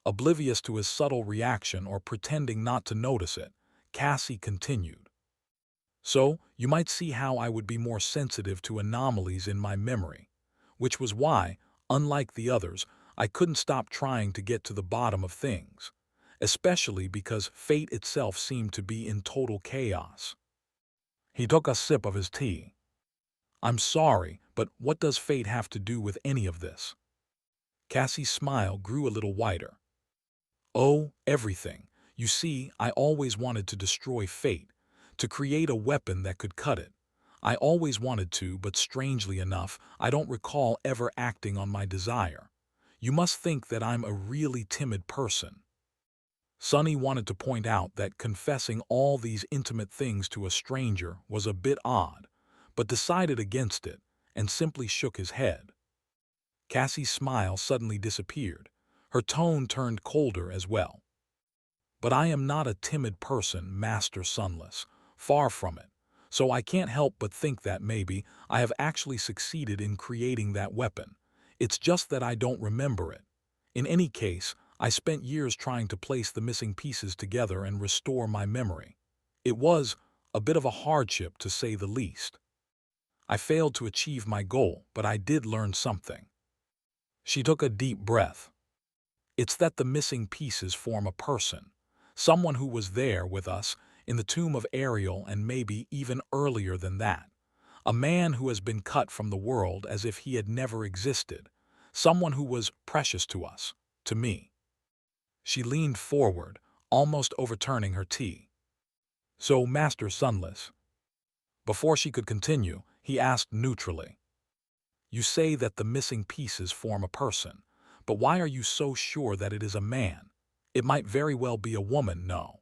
Oblivious to his subtle reaction or pretending not to notice it, Cassie continued. So, you might see how I would be more sensitive to anomalies in my memory, which was why, unlike the others, I couldn't stop trying to get to the bottom of things, especially because fate itself seemed to be in total chaos. He took a sip of his tea. I'm sorry, but what does fate have to do with any of this? Cassie's smile grew a little wider. Oh, everything. You see, I always wanted to destroy fate, to create a weapon that could cut it. I always wanted to, but strangely enough, I don't recall ever acting on my desire. You must think that I'm a really timid person. Sonny wanted to point out that confessing all these intimate things to a stranger was a bit odd, but decided against it and simply shook his head. Cassie's smile suddenly disappeared. Her tone turned colder as well. But I am not a timid person, Master Sunless, far from it, so I can't help but think that maybe I have actually succeeded in creating that weapon. It's just that I don't remember it. In any case, I spent years trying to place the missing pieces together and restore my memory. It was a bit of a hardship, to say the least. I failed to achieve my goal, but I did learn something. She took a deep breath. It's that the missing pieces form a person, someone who was there with us in the tomb of Ariel and maybe even earlier than that. A man who has been cut from the world as if he had never existed, someone who was precious to us, to me. She leaned forward, almost overturning her tea. So, Master Sunless. Before she could continue, he asked neutrally. You say that the missing pieces form a person, but why are you so sure that it is a man? It might very well be a woman, no.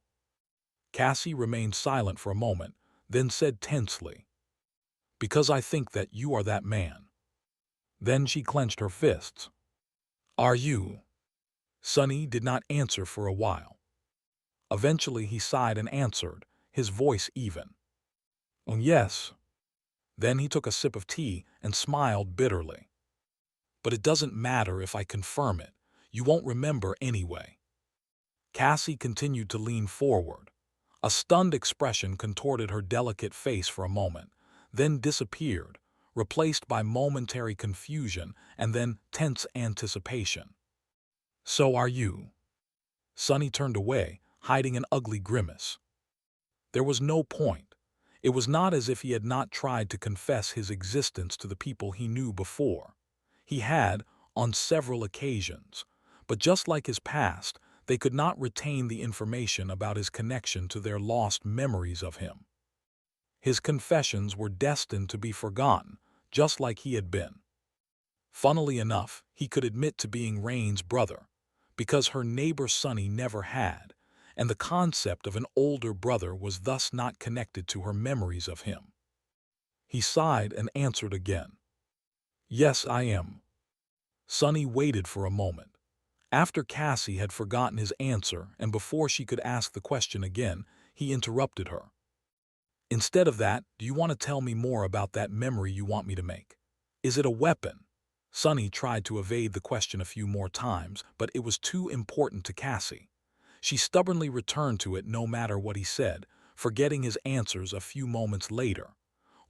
Cassie remained silent for a moment, then said tensely, Because I think that you are that man. Then she clenched her fists. Are you? Sonny did not answer for a while. Eventually he sighed and answered, his voice even. Oh, yes. Then he took a sip of tea and smiled bitterly. But it doesn't matter if I confirm it. You won't remember anyway. Cassie continued to lean forward. A stunned expression contorted her delicate face for a moment, then disappeared, replaced by momentary confusion and then tense anticipation. So are you? Sonny turned away, hiding an ugly grimace. There was no point. It was not as if he had not tried to confess his existence to the people he knew before. He had, on several occasions, but just like his past, they could not retain the information about his connection to their lost memories of him. His confessions were destined to be forgotten, just like he had been. Funnily enough, he could admit to being Rain's brother, because her neighbor Sonny never had, and the concept of an older brother was thus not connected to her memories of him. He sighed and answered again. Yes, I am. Sonny waited for a moment. After Cassie had forgotten his answer and before she could ask the question again, he interrupted her. Instead of that, do you want to tell me more about that memory you want me to make? Is it a weapon? Sonny tried to evade the question a few more times, but it was too important to Cassie. She stubbornly returned to it no matter what he said, forgetting his answers a few moments later.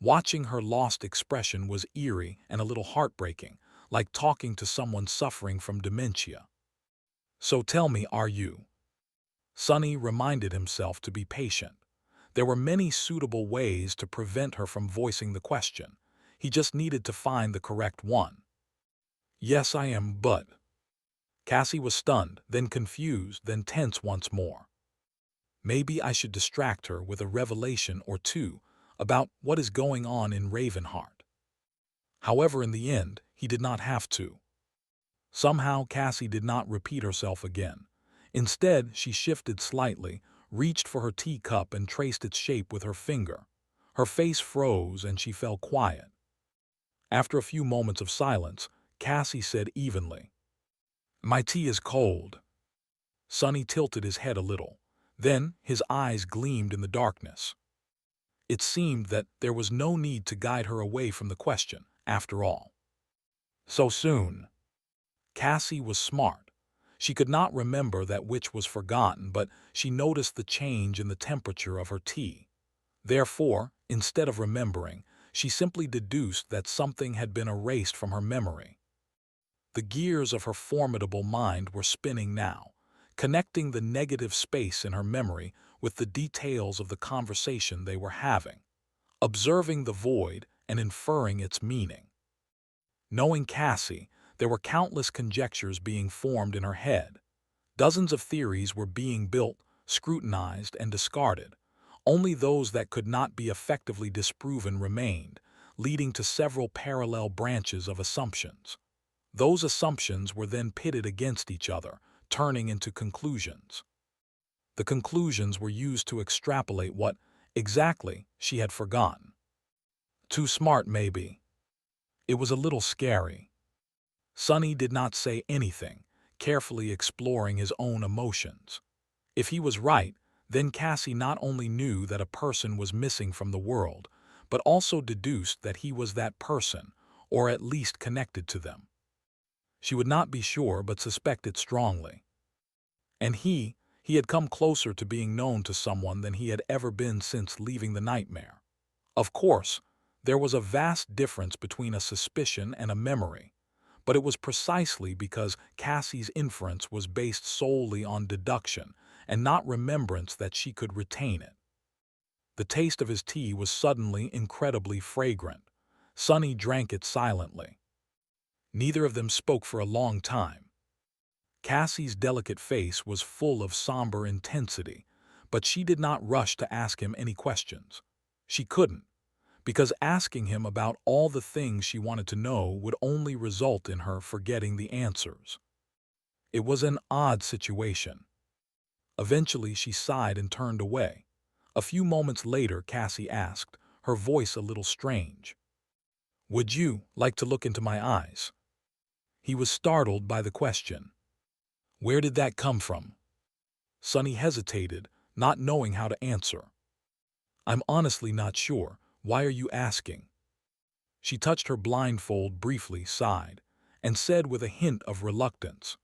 Watching her lost expression was eerie and a little heartbreaking, like talking to someone suffering from dementia. So tell me, are you? Sonny reminded himself to be patient. There were many suitable ways to prevent her from voicing the question. He just needed to find the correct one. Yes, I am, but... Cassie was stunned, then confused, then tense once more. Maybe I should distract her with a revelation or two about what is going on in Ravenheart. However, in the end, he did not have to. Somehow, Cassie did not repeat herself again. Instead, she shifted slightly, reached for her teacup and traced its shape with her finger. Her face froze and she fell quiet. After a few moments of silence, Cassie said evenly, "My tea is cold." Sonny tilted his head a little. Then his eyes gleamed in the darkness. It seemed that there was no need to guide her away from the question, after all. So soon. Cassie was smart. She could not remember that which was forgotten, but she noticed the change in the temperature of her tea. Therefore, instead of remembering, she simply deduced that something had been erased from her memory. The gears of her formidable mind were spinning now, connecting the negative space in her memory with the details of the conversation they were having, observing the void and inferring its meaning. Knowing Cassie, there were countless conjectures being formed in her head. Dozens of theories were being built, scrutinized, and discarded. Only those that could not be effectively disproven remained, leading to several parallel branches of assumptions. Those assumptions were then pitted against each other, turning into conclusions. The conclusions were used to extrapolate what, exactly, she had forgotten. Too smart, maybe. It was a little scary. Sonny did not say anything, carefully exploring his own emotions. If he was right, then Cassie not only knew that a person was missing from the world, but also deduced that he was that person, or at least connected to them. She would not be sure but suspected strongly. And he had come closer to being known to someone than he had ever been since leaving the nightmare. Of course, there was a vast difference between a suspicion and a memory, but it was precisely because Cassie's inference was based solely on deduction and not remembrance that she could retain it. The taste of his tea was suddenly incredibly fragrant. Sonny drank it silently. Neither of them spoke for a long time. Cassie's delicate face was full of somber intensity, but she did not rush to ask him any questions. She couldn't, because asking him about all the things she wanted to know would only result in her forgetting the answers. It was an odd situation. Eventually she sighed and turned away. A few moments later Cassie asked, her voice a little strange, "Would you like to look into my eyes?" He was startled by the question. Where did that come from? Sonny hesitated, not knowing how to answer. "I'm honestly not sure. Why are you asking?" She touched her blindfold briefly, sighed, and said with a hint of reluctance,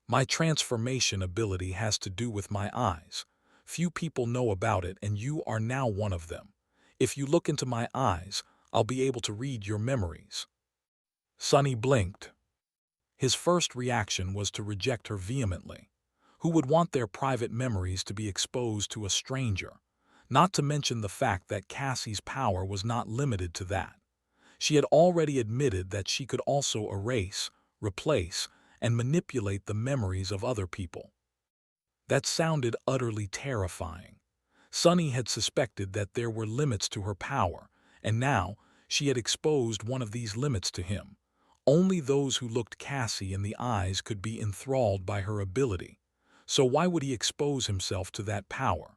"My transformation ability has to do with my eyes. Few people know about it, and you are now one of them. If you look into my eyes, I'll be able to read your memories." Sonny blinked. His first reaction was to reject her vehemently. Who would want their private memories to be exposed to a stranger? Not to mention the fact that Cassie's power was not limited to that. She had already admitted that she could also erase, replace, and manipulate the memories of other people. That sounded utterly terrifying. Sonny had suspected that there were limits to her power, and now she had exposed one of these limits to him. Only those who looked Cassie in the eyes could be enthralled by her ability. So why would he expose himself to that power?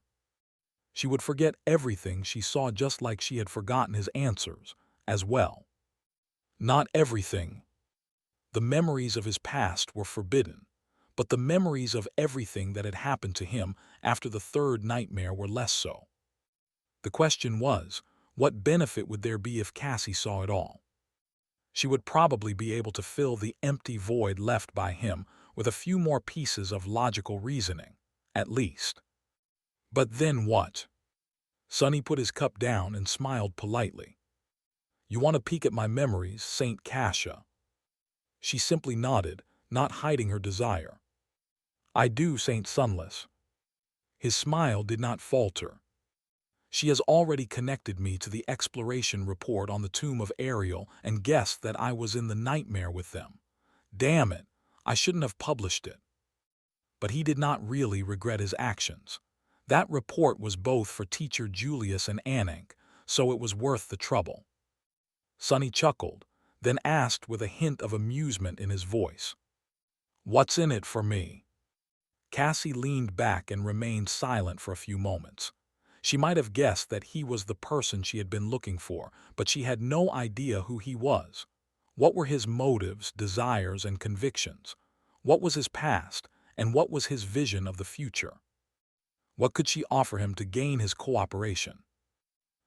She would forget everything she saw, just like she had forgotten his answers as well. Not everything. The memories of his past were forbidden, but the memories of everything that had happened to him after the third nightmare were less so. The question was, what benefit would there be if Cassie saw it all? She would probably be able to fill the empty void left by him with a few more pieces of logical reasoning, at least. But then what? Sonny put his cup down and smiled politely. "You want to peek at my memories, Saint Cassia?" She simply nodded, not hiding her desire. "I do, Saint Sunless." His smile did not falter. "She has already connected me to the exploration report on the tomb of Ariel and guessed that I was in the nightmare with them. Damn it, I shouldn't have published it." But he did not really regret his actions. That report was both for teacher Julius and Anank, so it was worth the trouble. Sonny chuckled, then asked with a hint of amusement in his voice, "What's in it for me?" Cassie leaned back and remained silent for a few moments. She might have guessed that he was the person she had been looking for, but she had no idea who he was. What were his motives, desires, and convictions? What was his past, and what was his vision of the future? What could she offer him to gain his cooperation?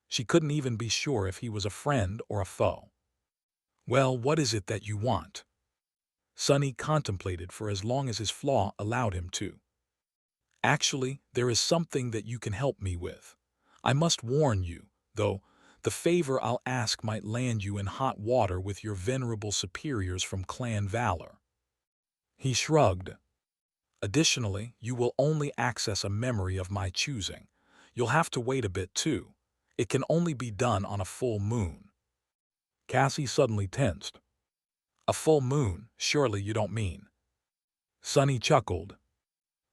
She couldn't even be sure if he was a friend or a foe. "Well, what is it that you want?" Sonny contemplated for as long as his flaw allowed him to. "Actually, there is something that you can help me with. I must warn you, though, the favor I'll ask might land you in hot water with your venerable superiors from Clan Valor." He shrugged. "Additionally, you will only access a memory of my choosing. You'll have to wait a bit, too. It can only be done on a full moon." Cassie suddenly tensed. "A full moon? Surely you don't mean—" Sonny chuckled.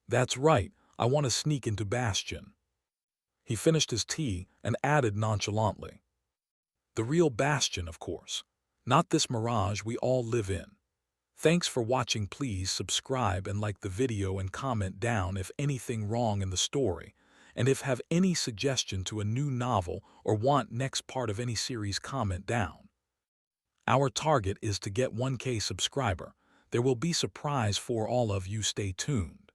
"That's right. I want to sneak into Bastion." He finished his tea and added nonchalantly, "The real Bastion, of course. Not this mirage we all live in." Thanks for watching. Please subscribe and like the video and comment down if anything wrong in the story, and if have any suggestion to a new novel or want next part of any series, comment down. Our target is to get 1K subscriber. There will be surprise for all of you. Stay tuned.